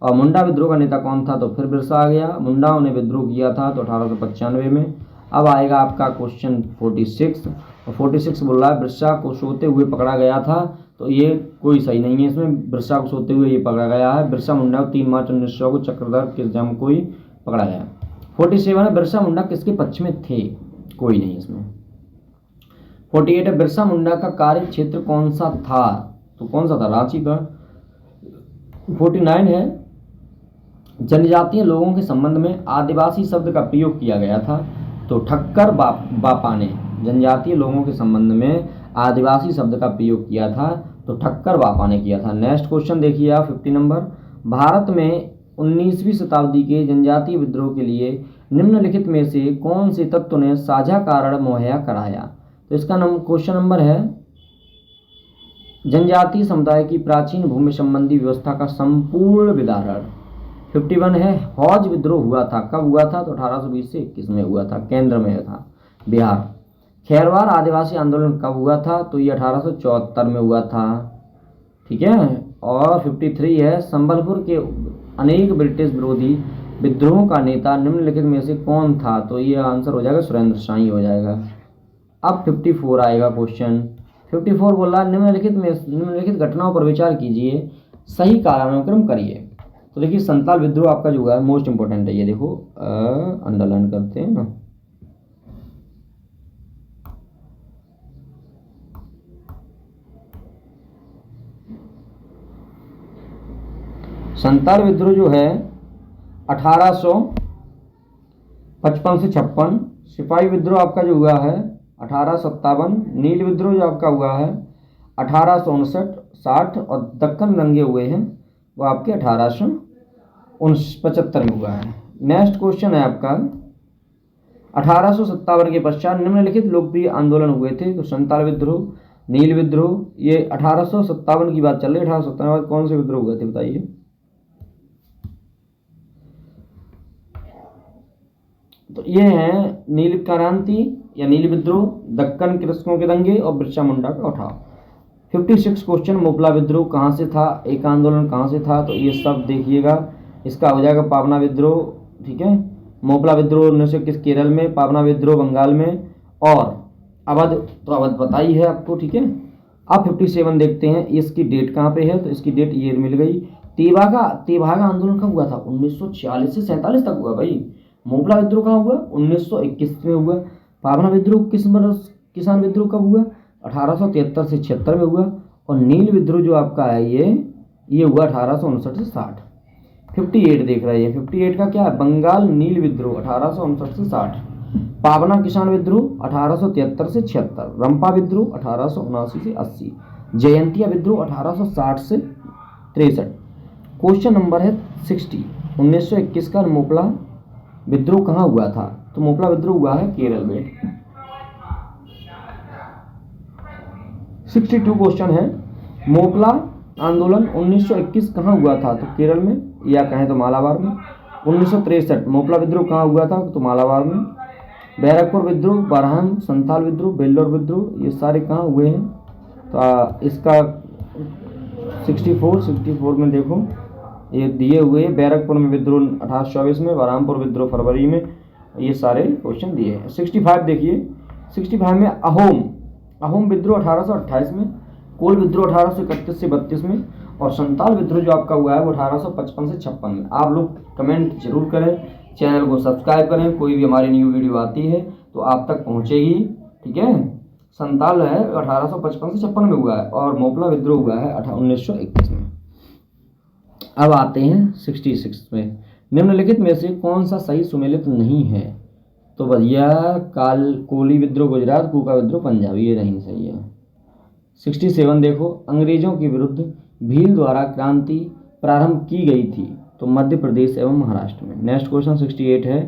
[SPEAKER 1] और मुंडा विद्रोह का नेता कौन था? तो फिर बिरसा आ गया। मुंडाओं ने विद्रोह किया था तो 1895 में। अब आएगा आपका क्वेश्चन 46, और 46 बोल रहा है बिरसा को सोते हुए पकड़ा गया था। तो ये कोई सही नहीं है, इसमें बिरसा को सोते हुए ये पकड़ा गया है। बिरसा मुंडा को 3 मार्च 1900 को चक्रधर के जम को ही पकड़ा गया। 47 है, बिरसा मुंडा किसके पक्ष में थे? कोई नहीं इसमें। 48 है, बिरसा मुंडा का कार्य क्षेत्र कौन सा था? तो कौन सा था? रांची का। 49 है, जनजातीय लोगों के संबंध में आदिवासी शब्द का प्रयोग किया गया था। तो ठक्कर बापा ने जनजातीय लोगों के संबंध में आदिवासी शब्द का प्रयोग किया था, तो ठक्कर बापा ने किया था। नेक्स्ट क्वेश्चन देखिए आप 50 नंबर, भारत में 19वीं शताब्दी के जनजातीय विद्रोह के लिए निम्नलिखित में से कौन से तत्व ने साझा कारण मुहैया कराया? तो इसका क्वेश्चन नंबर है जनजातीय समुदाय की प्राचीन भूमि संबंधी व्यवस्था का संपूर्ण विदारण। 51 है, हौज विद्रोह हुआ था, कब हुआ था? तो 1820 से 21 में हुआ था, केंद्र में था बिहार। खैरवार आदिवासी आंदोलन कब हुआ था? तो ये 1874 में हुआ था, ठीक है। और 53 है, संबलपुर के अनेक ब्रिटिश विरोधी विद्रोहों का नेता निम्नलिखित में से कौन था? तो ये आंसर हो जाएगा सुरेंद्र शाही हो जाएगा। अब 54 आएगा क्वेश्चन। 54 बोल रहा है निम्नलिखित घटनाओं पर विचार कीजिए, सही कालानुक्रम करिए। तो देखिए संताल विद्रोह आपका जो है मोस्ट इंपोर्टेंट है, ये देखो अंडरलाइन करते हैं ना। संताल विद्रोह जो है 1855 से 56, सिपाही विद्रोह आपका जो हुआ है 1857, नील विद्रोह जो आपका हुआ है 1859-60, और दक्कन दंगे हुए हैं वो आपके 1875 में हुआ है। नेक्स्ट क्वेश्चन है आपका 1857 के पश्चात निम्नलिखित लोकप्रिय आंदोलन हुए थे? तो संताल विद्रोह, नील विद्रोह, ये 1857 की बात चल रही है। 1857 के बाद कौन से विद्रोह हुए थे बताइए? तो ये हैं नील क्रांति या नील विद्रोह, दक्कन कृषकों के दंगे और बिरसा मुंडा का उठाव। 56 क्वेश्चन, मोपला विद्रोह कहाँ से था? एक आंदोलन कहाँ से था? तो ये सब देखिएगा, इसका हो जाएगा पावना विद्रोह, ठीक है। मोपला विद्रोह 1921 केरल में, पावना विद्रोह बंगाल में, और अवध तो अवध बताई है आपको, ठीक है। अब 57 देखते हैं, इसकी डेट कहाँ पे है? तो इसकी डेट ये मिल गई। तेभागा आंदोलन कब हुआ था? 1946 से 47 तक हुआ भाई। मोपला विद्रोह कहाँ हुआ? 1921 में हुआ। पावना विद्रोह किसान विद्रोह कब हुआ? 1873 से 76 में हुआ। और नील विद्रोह जो आपका है ये हुआ 1859 से 60। 58 देख रहे हैं, 58 का क्या है? बंगाल नील विद्रोह 1859 से 60, पावना किसान विद्रोह 1873 से 76, रंपा विद्रोह 1879 से 80, जयंतिया विद्रोह 1860 से 63। क्वेश्चन नंबर है 60, 1921 का मोपला विद्रोह कहाँ हुआ था? तो मोपला विद्रोह हुआ है केरल में। 62 क्वेश्चन है, मोपला आंदोलन 1921 कहाँ हुआ था? तो केरल में, या कहें तो मालाबार में। 1963 मोपला विद्रोह कहाँ हुआ था? तो मालाबार में। बैरकपुर विद्रोह, बरहम, संथाल विद्रोह, बेल्लोर विद्रोह, ये सारे कहाँ हुए हैं? तो इसका 64 में देखो ये दिए हुए, बैरकपुर में विद्रोह 1824 में, बरहामपुर विद्रोह फरवरी में, ये सारे क्वेश्चन दिए हैं। 65 देखिए, 65 में अहोम विद्रोह 1828 में, कोल विद्रोह 1831 से 32 में, और संताल विद्रोह जो आपका हुआ है वो 1855 से 56 में। आप लोग कमेंट जरूर करें, चैनल को सब्सक्राइब करें, कोई भी हमारी न्यू वीडियो आती है तो आप तक पहुंचेगी। ठीक है, संताल है 1855 से 56 में हुआ है, और मोपला विद्रोह हुआ है 1921 में। अब आते हैं 66 में, निम्नलिखित में से कौन सा सही सुमेलित नहीं है? तो भैया कोली विद्रोह गुजरात, कूका विद्रोह पंजाब, ये नहीं सही है। 67 देखो, अंग्रेजों के विरुद्ध भील द्वारा क्रांति प्रारंभ की गई थी, तो मध्य प्रदेश एवं महाराष्ट्र में। नेक्स्ट क्वेश्चन 68 है,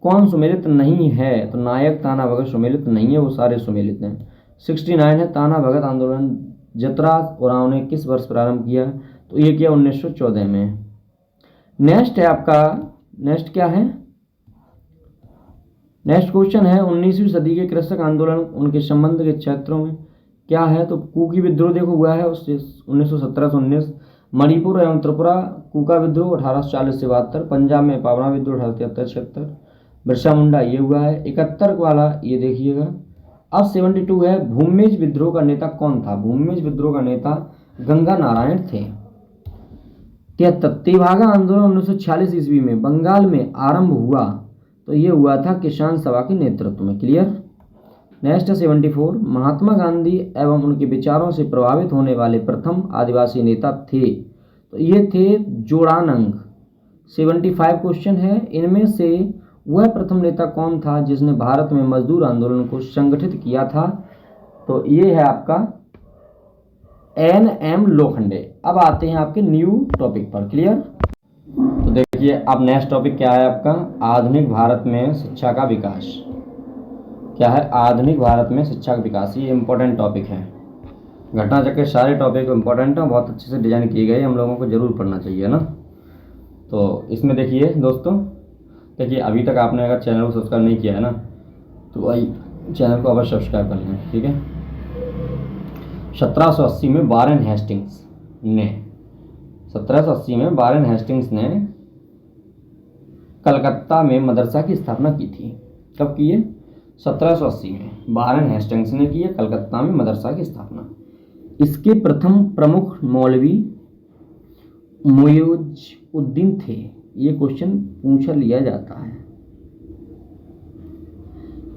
[SPEAKER 1] कौन सुमेलित नहीं है? तो नायक ताना भगत सुमेलित नहीं है, वो सारे सुमेलित हैं। 69 है, ताना भगत आंदोलन जतरा उरांव ने किस वर्ष प्रारंभ किया? तो ये किया 1914 में। नेक्स्ट है आपका, नेक्स्ट क्या है? नेक्स्ट क्वेश्चन है 19वीं सदी के कृषक आंदोलन, उनके संबंध के क्षेत्रों में क्या है? तो कुकी विद्रोह देखो हुआ है उससे 1917 से 19, मणिपुर एवं त्रिपुरा कूका विद्रोह 1840 से 72, पंजाब में पावना विद्रोह 1873-76, बिरसा मुंडा ये हुआ है 71 वाला, ये देखिएगा। अब 72 है, भूमिज विद्रोह का नेता कौन था? भूमिज विद्रोह का नेता गंगा नारायण थे। 73 तेभागा आंदोलन 1946 ईस्वी में बंगाल में आरंभ हुआ, तो ये हुआ था किसान सभा के नेतृत्व में। क्लियर। नेक्स्ट 74 महात्मा गांधी एवं उनके विचारों से प्रभावित होने वाले प्रथम आदिवासी नेता थे, तो ये थे जोड़ानंग। 75 क्वेश्चन है, इनमें से वह प्रथम नेता कौन था जिसने भारत में मजदूर आंदोलन को संगठित किया था? तो ये है आपका NM लोखंडे। अब आते हैं आपके न्यू टॉपिक पर। क्लियर। तो देखिए अब नेक्स्ट टॉपिक क्या है आपका, आधुनिक भारत में शिक्षा का विकास। क्या है? आधुनिक भारत में शिक्षा का विकास। ये इंपॉर्टेंट टॉपिक है, घटना चक्र सारे टॉपिक इंपॉर्टेंट हैं, बहुत अच्छे से डिजाइन किए गए, हम लोगों को जरूर पढ़ना चाहिए ना। तो इसमें देखिए दोस्तों, देखिए अभी तक आपने अगर चैनल को सब्सक्राइब नहीं किया है ना, तो भाई चैनल को अवश्य सब्सक्राइब कर लें। ठीक है। 1780 में वारेन हेस्टिंग्स ने 1780 में वारेन हेस्टिंग्स ने कलकत्ता में मदरसा की स्थापना की थी। कब की है? 1780 में वारेन हेस्टिंग्स ने की है कलकत्ता में मदरसा की स्थापना। इसके प्रथम प्रमुख मौलवी मुइज़ुद्दीन थे। ये क्वेश्चन पूछा लिया जाता है।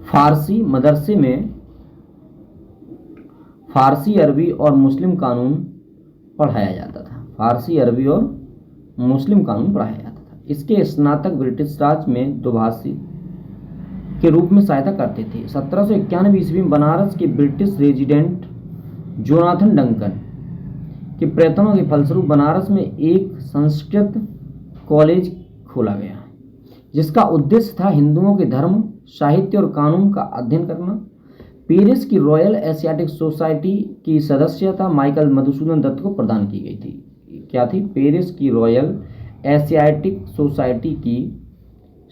[SPEAKER 1] फारसी मदरसे में फारसी, अरबी और मुस्लिम कानून पढ़ाया जाता था। फारसी, अरबी और मुस्लिम कानून पढ़ाया जाता था। इसके स्नातक ब्रिटिश राज में दुभाषी के रूप में सहायता करते थे। 1791 ईस्वी में बनारस के ब्रिटिश रेजिडेंट जोनाथन डंकन के प्रयत्नों के फलस्वरूप बनारस में एक संस्कृत कॉलेज खोला गया, जिसका उद्देश्य था हिंदुओं के धर्म, साहित्य और कानून का अध्ययन करना। पेरिस की रॉयल एशियाटिक सोसाइटी की सदस्यता माइकल मधुसूदन दत्त को प्रदान की गई थी। क्या थी? पेरिस की रॉयल एशियाटिक सोसाइटी की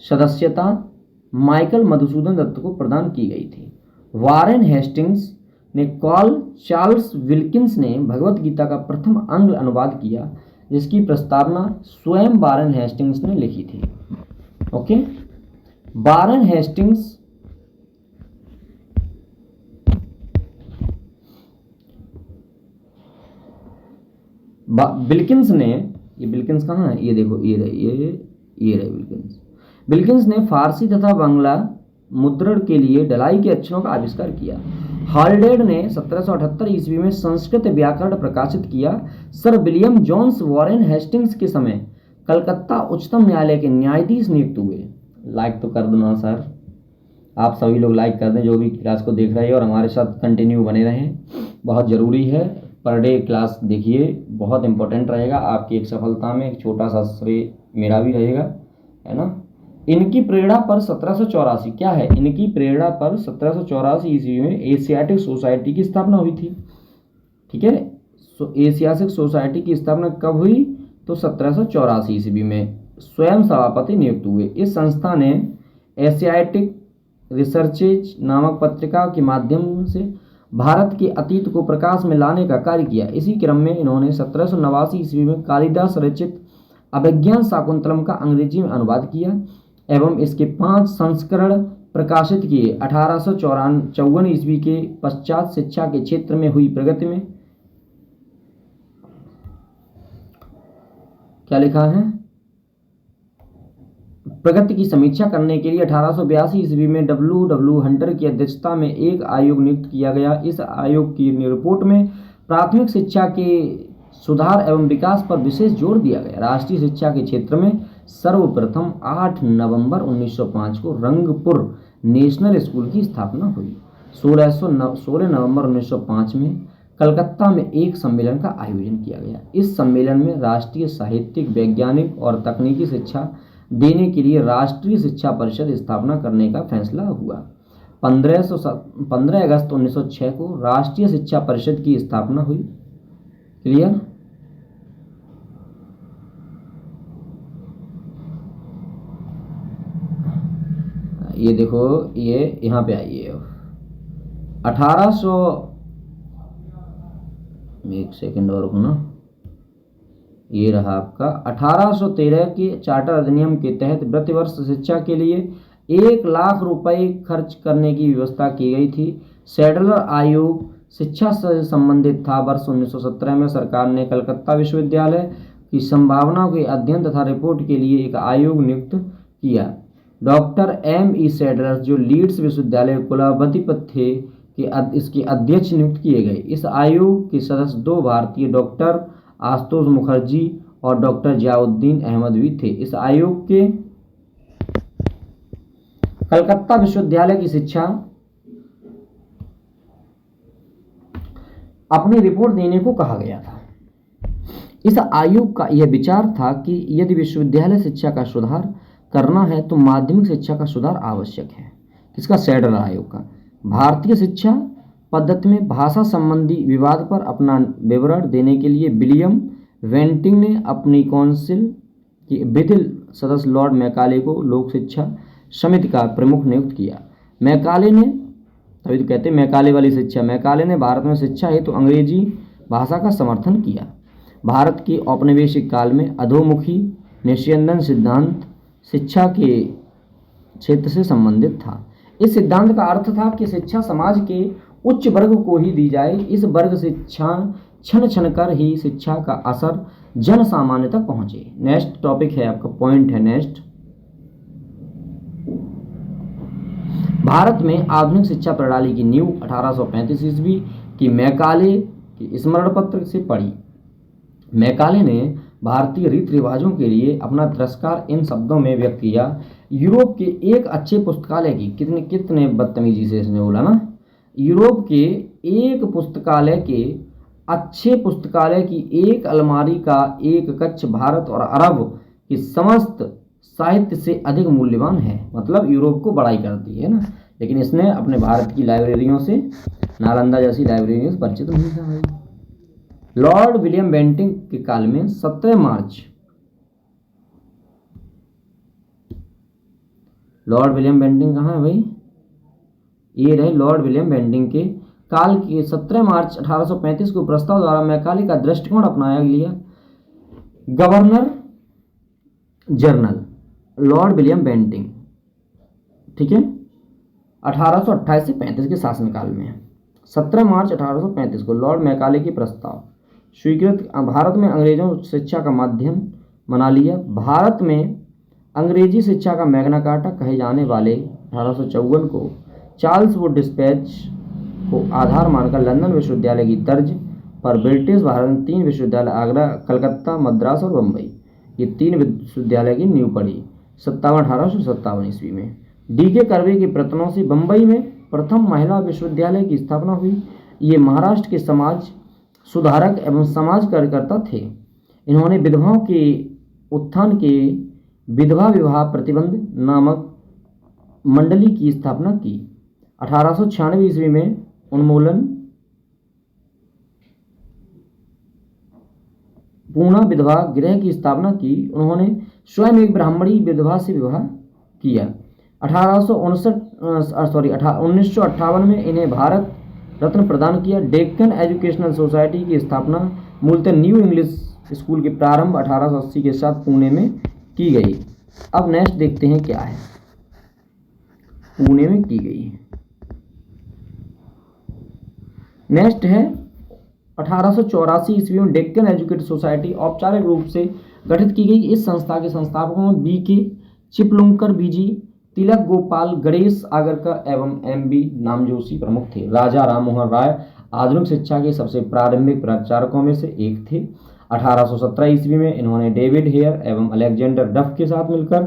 [SPEAKER 1] सदस्यता माइकल मधुसूदन दत्त को प्रदान की गई थी। वारेन हेस्टिंग्स ने चार्ल्स विल्किंस ने भगवत गीता का प्रथम आंग्ल अनुवाद किया, जिसकी प्रस्तावना स्वयं वारेन हेस्टिंग्स ने लिखी थी। ओके। वारेन हेस्टिंग्स बिल्किंस ने, ये बिल्किंस कहाँ है? ये देखो, ये रहे बिल्किंस ने फारसी तथा बांग्ला मुद्रण के लिए ढलाई के अक्षरों का आविष्कार किया। हॉलडेड ने 1778 ईस्वी में संस्कृत व्याकरण प्रकाशित किया। Sir William Jones Warren Hastings के समय कलकत्ता उच्चतम न्यायालय के न्यायाधीश नियुक्त हुए। लाइक तो कर दो ना सर, आप सभी लोग लाइक कर दें जो भी क्लास को देख रहे हैं, और हमारे साथ कंटिन्यू बने रहें, बहुत ज़रूरी है। पर डे क्लास देखिए, बहुत इंपॉर्टेंट रहेगा आपकी एक सफलता में, एक छोटा सा श्रेय मेरा भी रहेगा, है ना। इनकी प्रेरणा पर 1784 क्या है? इनकी प्रेरणा पर 1784 ईस्वी में एशियाटिक सोसाइटी की स्थापना हुई थी। ठीक है। एशियाटिक सोसाइटी की स्थापना कब हुई? तो 1784 ईस्वी में स्वयं सभापति नियुक्त हुए। इस संस्था ने एशियाटिक रिसर्चेज नामक पत्रिका के माध्यम से भारत के अतीत को प्रकाश में लाने का कार्य किया। इसी क्रम में इन्होंने 1789 ईस्वी में कालिदास रचित अभिज्ञान शाकुंतलम का अंग्रेजी में अनुवाद किया एवं इसके 5 संस्करण प्रकाशित किए। 1854 ईस्वी के पश्चात शिक्षा के क्षेत्र में हुई प्रगति में क्या लिखा है, प्रगति की समीक्षा करने के लिए 1882 ईस्वी में डब्ल्यू हंटर की अध्यक्षता में एक आयोग नियुक्त किया गया। इस आयोग की रिपोर्ट में प्राथमिक शिक्षा के सुधार एवं विकास पर विशेष जोर दिया गया। राष्ट्रीय शिक्षा के क्षेत्र में सर्वप्रथम 8 नवंबर 1905 को रंगपुर नेशनल स्कूल की स्थापना हुई। 16 नवंबर 1905 में कलकत्ता में एक सम्मेलन का आयोजन किया गया। इस सम्मेलन में राष्ट्रीय साहित्यिक, वैज्ञानिक और तकनीकी शिक्षा देने के लिए राष्ट्रीय शिक्षा परिषद स्थापना करने का फैसला हुआ। 15 अगस्त 1906 को राष्ट्रीय शिक्षा परिषद की स्थापना हुई। क्लियर? ये देखो, ये यहाँ पे आइए, 1800, एक सेकेंड और रुकना, ये रहा आपका 1813 के चार्टर अधिनियम के तहत प्रतिवर्ष शिक्षा के लिए 1 लाख रुपए खर्च करने की व्यवस्था की गई थी। सैडलर आयोग शिक्षा से संबंधित था। वर्ष 1917 में सरकार ने कलकत्ता विश्वविद्यालय की संभावना के अध्ययन तथा रिपोर्ट के लिए एक आयोग नियुक्त किया। Doctor M.E. सैडलर, जो लीड्स विश्वविद्यालय कुलपति थे, इसके अध्यक्ष नियुक्त किए गए। इस आयोग के सदस्य 2 भारतीय डॉक्टर आशुतोष मुखर्जी और डॉक्टर जियाउद्दीन अहमद भी थे। इस आयोग के कलकत्ता विश्वविद्यालय की शिक्षा अपनी रिपोर्ट देने को कहा गया था। इस आयोग का यह विचार था कि यदि विश्वविद्यालय शिक्षा का सुधार करना है तो माध्यमिक शिक्षा का सुधार आवश्यक है। किसका? सैडलर आयोग का। भारतीय शिक्षा पद्धति में भाषा संबंधी विवाद पर अपना विवरण देने के लिए विलियम वेंटिंग ने अपनी काउंसिल की विधि सदस्य लॉर्ड मैकाले को लोक शिक्षा समिति का प्रमुख नियुक्त किया। मैकाले ने, तभी तो कहते हैं मैकाले वाली शिक्षा, मैकाले ने भारत में शिक्षा हेतु अंग्रेजी भाषा का समर्थन किया। भारत के औपनिवेशिक काल में अधोमुखी निस्यंदन सिद्धांत शिक्षा के क्षेत्र से संबंधित था। इस सिद्धांत का अर्थ था कि शिक्षा समाज के उच्च वर्ग को ही दी जाए। इस वर्ग से क्षण क्षण कर ही शिक्षा का असर जन सामान्य तक पहुंचे। नेक्स्ट टॉपिक है आपका, पॉइंट है नेक्स्ट, भारत में आधुनिक शिक्षा प्रणाली की नींव 1835 ईस्वी की मैकाले की स्मरण पत्र से पड़ी। मैकाले ने भारतीय रीति रिवाजों के लिए अपना तिरस्कार इन शब्दों में व्यक्त किया, यूरोप के एक अच्छे पुस्तकालय की, कितने बदतमीजी से इसने बोला ना, यूरोप के एक पुस्तकालय के अच्छे पुस्तकालय की एक अलमारी का एक कक्ष भारत और अरब की समस्त साहित्य से अधिक मूल्यवान है। मतलब यूरोप को बड़ाई करती है ना, लेकिन इसने अपने भारत की लाइब्रेरियों से, नालंदा जैसी लाइब्रेरियों से परिचित नहीं था भाई। लॉर्ड विलियम बेंटिंग के काल में 17 मार्च, लॉर्ड विलियम बेंटिंग कहाँ है भाई, ये रहे लॉर्ड विलियम बेंटिंग के काल के 17 मार्च 1835 को प्रस्ताव द्वारा मैकाले का दृष्टिकोण अपनाया गया। Governor general lord William Bentinck, ठीक है, 1828 से 35 के शासनकाल में 17 मार्च 1835 को लॉर्ड मैकाले की प्रस्ताव स्वीकृत। भारत में अंग्रेजों शिक्षा का माध्यम बना लिया। भारत में अंग्रेजी शिक्षा का मैग्ना कार्टा कहे जाने वाले 1854 को चार्ल्स वुड डिस्पैच को आधार मानकर लंदन विश्वविद्यालय की तर्ज पर ब्रिटिश भारत में 3 विश्वविद्यालय, आगरा, कलकत्ता, मद्रास और बम्बई, ये 3 विश्वविद्यालय की नींव पड़ी 1857 ईस्वी में। D.K. कर्वे के प्रयत्नों से बम्बई में प्रथम महिला विश्वविद्यालय की स्थापना हुई। ये महाराष्ट्र के समाज सुधारक एवं समाज कार्यकर्ता थे। इन्होंने विधवाओं के उत्थान के विधवा विवाह प्रतिबंध नामक मंडली की स्थापना की। 1896 ईस्वी में उन्मूलन पूर्णा विधवा गृह की स्थापना की। उन्होंने स्वयं एक ब्राह्मणी विधवा से विवाह किया। 1958 में इन्हें भारत रत्न प्रदान किया। डेक्कन एजुकेशनल सोसाइटी की स्थापना मूलतः न्यू इंग्लिश स्कूल के प्रारंभ 1880 के साथ पुणे में की गई। अब नेक्स्ट देखते हैं क्या है, पुणे में की गई। नेक्स्ट है 1884 ईस्वी में डेक्कन एजुकेटेड सोसाइटी औपचारिक रूप से गठित की गई। इस संस्था के संस्थापकों में बी.के. चिपलुंकर, बी.जी. तिलक गोपाल, गणेश आगरकर एवं एम.बी. नामजोशी प्रमुख थे। राजा राममोहन राय आधुनिक शिक्षा के सबसे प्रारंभिक प्रचारकों में से एक थे। 1817 ईस्वी में इन्होंने डेविड हेयर एवं अलेक्जेंडर डफ के साथ मिलकर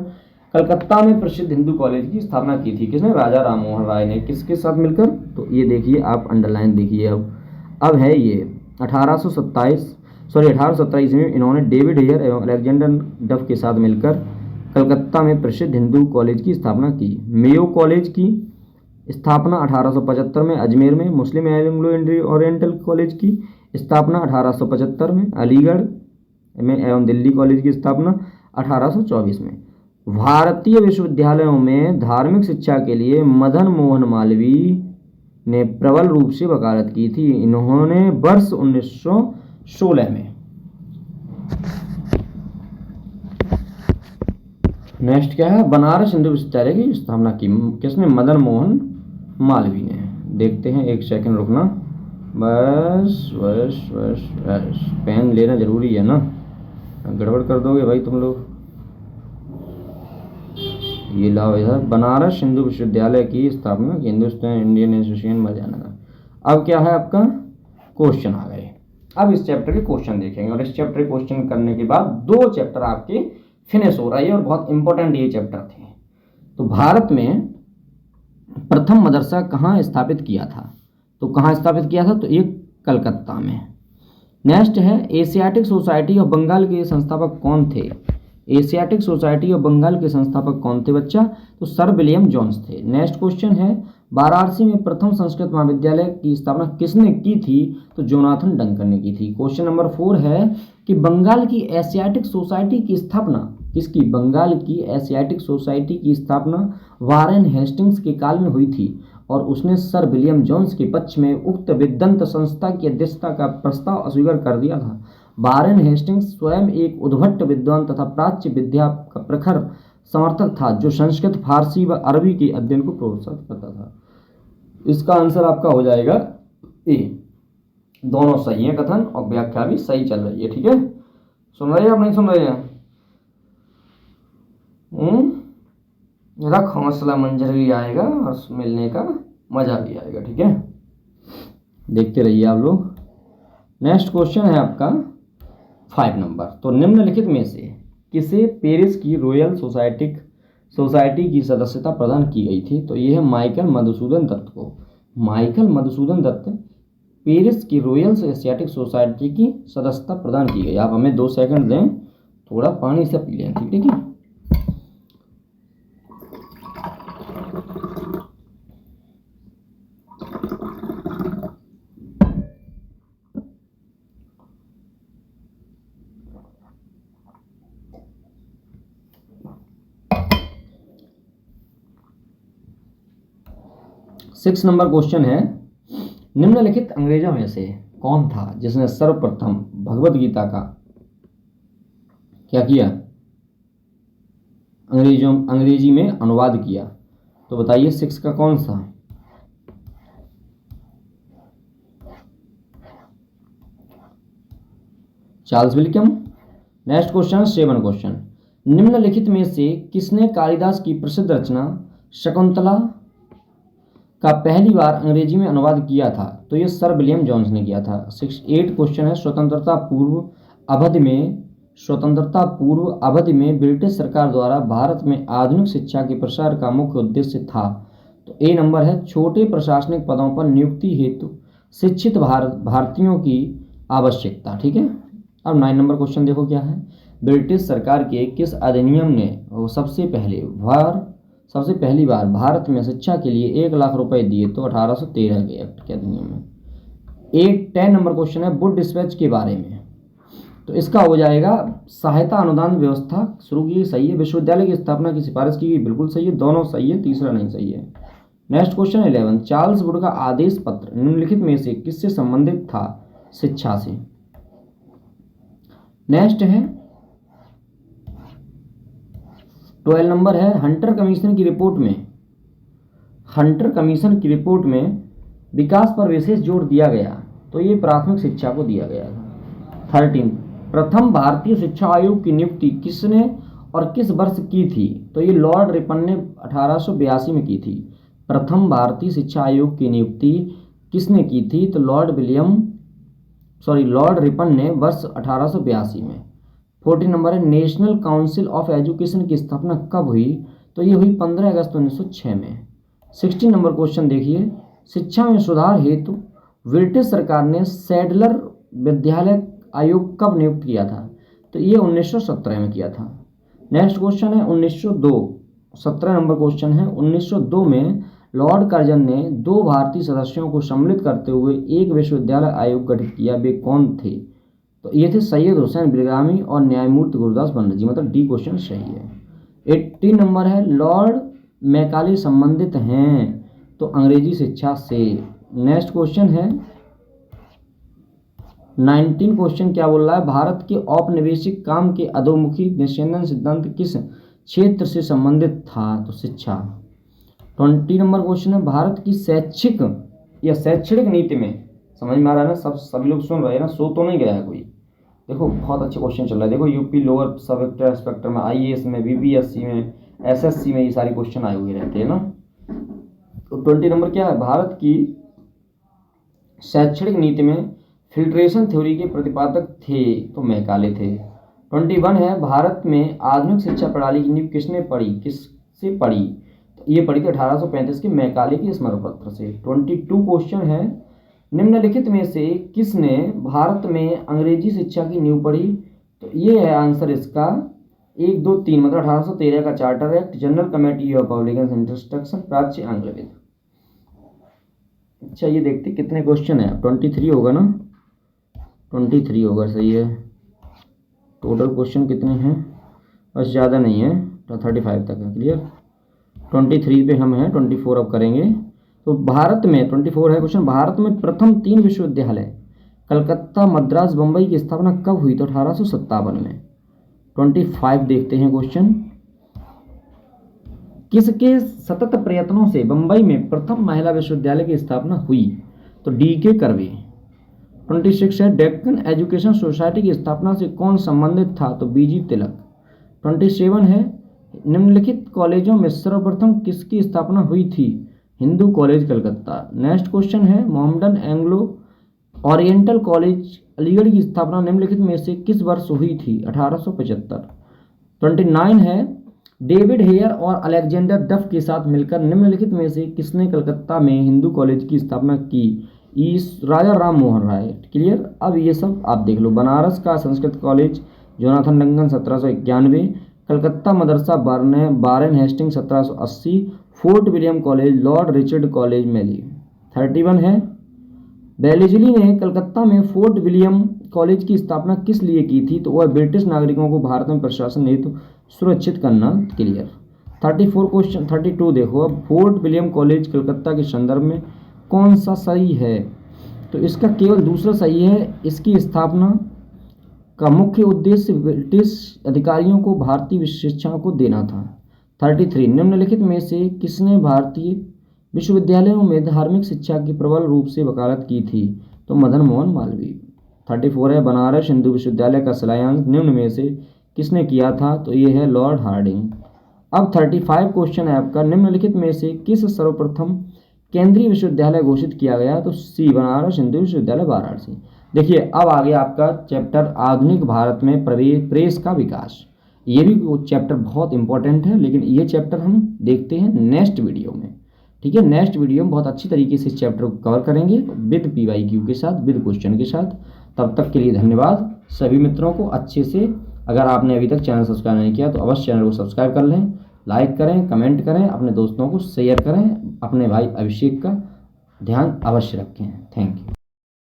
[SPEAKER 1] कलकत्ता में प्रसिद्ध हिंदू कॉलेज की स्थापना की थी। किसने? राजा राममोहन राय ने। किसके साथ मिलकर? तो ये देखिए, आप अंडरलाइन देखिए। अब है ये 1817 ईस्वी में इन्होंने डेविड हेयर एवं अलेक्जेंडर डफ के साथ मिलकर कलकत्ता में प्रसिद्ध हिंदू कॉलेज की स्थापना की। मेयो कॉलेज की स्थापना 1875 में, अजमेर में मुस्लिम एंग्लो ओरिएंटल कॉलेज की स्थापना 1875 में, अलीगढ़ में एवं दिल्ली कॉलेज की स्थापना 1824 में। भारतीय विश्वविद्यालयों में धार्मिक शिक्षा के लिए मदन मोहन मालवीय ने प्रबल रूप से वकालत की थी। इन्होंने वर्ष 1916 में। नेक्स्ट क्या है? बनारस हिंदू विश्वविद्यालय की स्थापना की। किसने? मदन मोहन मालवीय ने। देखते हैं, एक सेकंड रुकना, बस बस बस बस, पेन लेना जरूरी है ना, गड़बड़ कर दोगे भाई तुम लोग। ये लाओ इधर, बनारस हिंदू विश्वविद्यालय की स्थापना हिंदुस्तान इंडियन एसोसिएशन मजानगर। अब क्या है आपका? क्वेश्चन आ गए। अब इस चैप्टर के क्वेश्चन देखेंगे और इस चैप्टर के क्वेश्चन करने के बाद 2 चैप्टर आपके फिनिश हो रही है और बहुत इंपॉर्टेंट ये चैप्टर थे। तो भारत में प्रथम मदरसा कहाँ स्थापित किया था? तो कहाँ स्थापित किया था? तो ये कलकत्ता में। नेक्स्ट है एशियाटिक सोसाइटी ऑफ बंगाल के संस्थापक कौन थे? एशियाटिक सोसाइटी ऑफ बंगाल के संस्थापक कौन थे बच्चा? तो सर विलियम जोन्स थे। नेक्स्ट क्वेश्चन है वाराणसी में प्रथम संस्कृत महाविद्यालय की स्थापना किसने की थी? तो जोनाथन डंकन ने की थी। क्वेश्चन नंबर 4 है कि बंगाल की एशियाटिक सोसाइटी की स्थापना किसकी? बंगाल की एशियाटिक सोसाइटी की स्थापना वारेन हेस्टिंग्स के काल में हुई थी और उसने सर विलियम जोन्स के पक्ष में उक्त विद्वत संस्था की अध्यक्षता का प्रस्ताव अस्वीकार कर दिया था। वारेन हेस्टिंग्स स्वयं एक उद्भट विद्वान तथा प्राच्य विद्या का प्रखर समर्थक था जो संस्कृत, फारसी व अरबी के अध्ययन को प्रोत्साहित करता था। इसका आंसर आपका हो जाएगा ए। दोनों सही है, कथन और व्याख्या भी सही चल रही है। ठीक है, सुन रहे हैं आप? नहीं सुन रहे हैं? रख हौसला, मंजर भी आएगा और मिलने का मजा भी आएगा। ठीक है, देखते रहिए आप लोग। नेक्स्ट क्वेश्चन है आपका 5 नंबर। तो निम्नलिखित में से किसे पेरिस की रॉयल सोसाइटी की सदस्यता प्रदान की गई थी? तो ये है माइकल मधुसूदन दत्त को। माइकल मधुसूदन दत्त पेरिस की रॉयल एशियाटिक सोसाइटी की सदस्यता प्रदान की गई। आप हमें 2 सेकंड दें, थोड़ा पानी से पी लें। ठीक है, 6 नंबर क्वेश्चन है निम्नलिखित अंग्रेजों में से कौन था जिसने सर्वप्रथम भगवत गीता का क्या किया? अंग्रेजी में अनुवाद किया। तो बताइए 6 का कौन सा? Charles Wilkins. Next question 7 question. निम्नलिखित में से किसने कालिदास की प्रसिद्ध रचना शकुंतला का पहली बार अंग्रेजी में अनुवाद किया था? तो ये सर विलियम जोन्स ने किया था। 8 क्वेश्चन है स्वतंत्रता पूर्व अवधि में ब्रिटिश सरकार द्वारा भारत में आधुनिक शिक्षा के प्रसार का मुख्य उद्देश्य था। तो ए नंबर है छोटे प्रशासनिक पदों पर नियुक्ति हेतु शिक्षित भारतीयों की आवश्यकता। ठीक है, अब 9 नंबर क्वेश्चन देखो क्या है। ब्रिटिश सरकार के किस अधिनियम ने सबसे पहली बार भारत में शिक्षा के लिए 1 लाख रुपए दिए? तो 1813 के एक्ट के अधिनियम में। 10 नंबर क्वेश्चन है वुड डिस्पैच के बारे में। तो इसका हो जाएगा सहायता अनुदान व्यवस्था शुरू की, सही है। विश्वविद्यालय की स्थापना की सिफारिश की गई, बिल्कुल सही है। दोनों सही है, तीसरा नहीं सही है। नेक्स्ट क्वेश्चन 11, चार्ल्स वुड का आदेश पत्र निम्नलिखित में से किससे संबंधित था? शिक्षा से। नेक्स्ट है 12 नंबर है, हंटर कमीशन की रिपोर्ट में विकास पर विशेष जोर दिया गया, तो ये प्राथमिक शिक्षा को दिया गया था। 13, प्रथम भारतीय शिक्षा आयोग की नियुक्ति किसने और किस वर्ष की थी? तो ये लॉर्ड रिपन ने 1882 में की थी। प्रथम भारतीय शिक्षा आयोग की नियुक्ति किसने की थी? तो लॉर्ड रिपन ने वर्ष 1882 में। 14 नंबर है, नेशनल काउंसिल ऑफ एजुकेशन की स्थापना कब हुई? तो ये हुई 15 अगस्त 1906 में। 16 नंबर क्वेश्चन देखिए, शिक्षा में सुधार हेतु ब्रिटिश सरकार ने सैडलर विद्यालय आयोग कब नियुक्त किया था? तो ये 1917 में किया था। नेक्स्ट क्वेश्चन है 1902, 17 नंबर क्वेश्चन है, 1902 में लॉर्ड कर्जन ने 2 भारतीय सदस्यों को सम्मिलित करते हुए एक विश्वविद्यालय आयोग गठित किया, वे कौन थे? तो ये थे सैयद हुसैन बिरगामी और न्यायमूर्ति गुरुदास बनर्जी, मतलब डी क्वेश्चन सही है। 18 नंबर है, लॉर्ड मैकाले संबंधित हैं तो अंग्रेजी शिक्षा से। नेक्स्ट क्वेश्चन है 19 क्वेश्चन क्या बोल रहा है, भारत के औपनिवेशिक काम के अधोमुखी निस्यंदन सिद्धांत किस क्षेत्र से संबंधित था? तो शिक्षा। 20 नंबर क्वेश्चन है, भारत की शैक्षणिक नीति में, समझ में आ रहा है ना, सभी लोग सुन रहे हैं ना, सो तो नहीं गया है कोई। देखो बहुत अच्छे क्वेश्चन चल रहा है, देखो यूपी लोअर सब इंस्पेक्टर में, आईएएस में, बीपीएससी में, एसएससी में ये सारे क्वेश्चन आए हुए रहते हैं ना। तो 20 नंबर क्या है, भारत की शैक्षणिक नीति में फिल्ट्रेशन थ्योरी के प्रतिपादक थे, तो मैकाले थे। 21 है, भारत में आधुनिक शिक्षा प्रणाली की नींव किससे पड़ी? तो ये पड़ी थी 1835 के मैकाले की स्मरण पत्र से। 22 क्वेश्चन है, निम्नलिखित में से किसने भारत में अंग्रेजी शिक्षा की नींव पड़ी? तो ये है आंसर इसका 1, 2, 3, मतलब 1813 का charter act, general committee of public instruction, प्राच्य आंग्लवेद। अच्छा ये देखते कितने क्वेश्चन है, 23 होगा ना, 23 होगा, सही है। टोटल क्वेश्चन कितने हैं? बस ज़्यादा नहीं है, तो 35 तक है, क्लियर। 23 पे हम हैं, 24 अब करेंगे। तो भारत में 24 है क्वेश्चन, भारत में प्रथम 3 विश्वविद्यालय कलकत्ता, मद्रास, बम्बई की स्थापना कब हुई? तो 1857 में। 25 देखते हैं क्वेश्चन, किसके सतत प्रयत्नों से बम्बई में प्रथम महिला विश्वविद्यालय की स्थापना हुई? तो डी.के. कर्वे। 26 है, डेक्कन एजुकेशन सोसाइटी की स्थापना से कौन संबंधित था? तो बी.जी. तिलक। 27 है, निम्नलिखित कॉलेजों में सर्वप्रथम किसकी स्थापना हुई थी? Hindu college Calcutta. Next question है, Mohammedan Anglo Oriental college Aligarh की स्थापना निम्नलिखित में से किस वर्ष हुई थी? 1875। 29 है, डेविड हेयर और अलेक्जेंडर डफ के साथ मिलकर निम्नलिखित में से किसने कलकत्ता में हिंदू कॉलेज की स्थापना की? राजा राम मोहन राय। क्लियर। अब ये सब आप देख लो, बनारस का Sanskrit college Jonathan Duncan 1791, Calcutta Madrasa Warren Hastings 1780, Fort William college Lord Richard कॉलेज मेली। 31 है, बेलिजली ने कलकत्ता में फोर्ट विलियम कॉलेज की स्थापना किस लिए की थी? तो वह ब्रिटिश नागरिकों को भारत में प्रशासन हेतु सुरक्षित करना। क्लियर। 34 क्वेश्चन 32 देखो, अब फोर्ट विलियम कॉलेज कलकत्ता के संदर्भ में कौन सा सही है? तो इसका केवल दूसरा सही है। इसकी स्थापना का मुख्य उद्देश्य ब्रिटिश अधिकारियों को भारतीय शिक्षा को देना था। 33, निम्नलिखित में से किसने भारतीय विश्वविद्यालयों में धार्मिक शिक्षा की प्रबल रूप से वकालत की थी? तो मदन मोहन मालवीय। 34 है, बनारस हिंदू विश्वविद्यालय का शिलान्यास निम्न में से किसने किया था? तो ये है लॉर्ड हार्डिंग। अब 35 क्वेश्चन है आपका, निम्नलिखित में से किस सर्वप्रथम केंद्रीय विश्वविद्यालय घोषित किया गया? तो सी, बनारस हिंदू विश्वविद्यालय वाराणसी। देखिए अब आ गया आपका चैप्टर आधुनिक भारत में प्रेस का विकास। ये भी चैप्टर बहुत इंपॉर्टेंट है, लेकिन ये चैप्टर हम देखते हैं नेक्स्ट वीडियो में। ठीक है, नेक्स्ट वीडियो में बहुत अच्छी तरीके से इस चैप्टर को कवर करेंगे विद PYQ के साथ, विद क्वेश्चन के साथ। तब तक के लिए धन्यवाद सभी मित्रों को। अच्छे से अगर आपने अभी तक चैनल सब्सक्राइब नहीं किया तो अवश्य चैनल को सब्सक्राइब कर लें, लाइक करें, कमेंट करें, अपने दोस्तों को शेयर करें, अपने भाई अभिषेक का ध्यान अवश्य रखें। Thank you.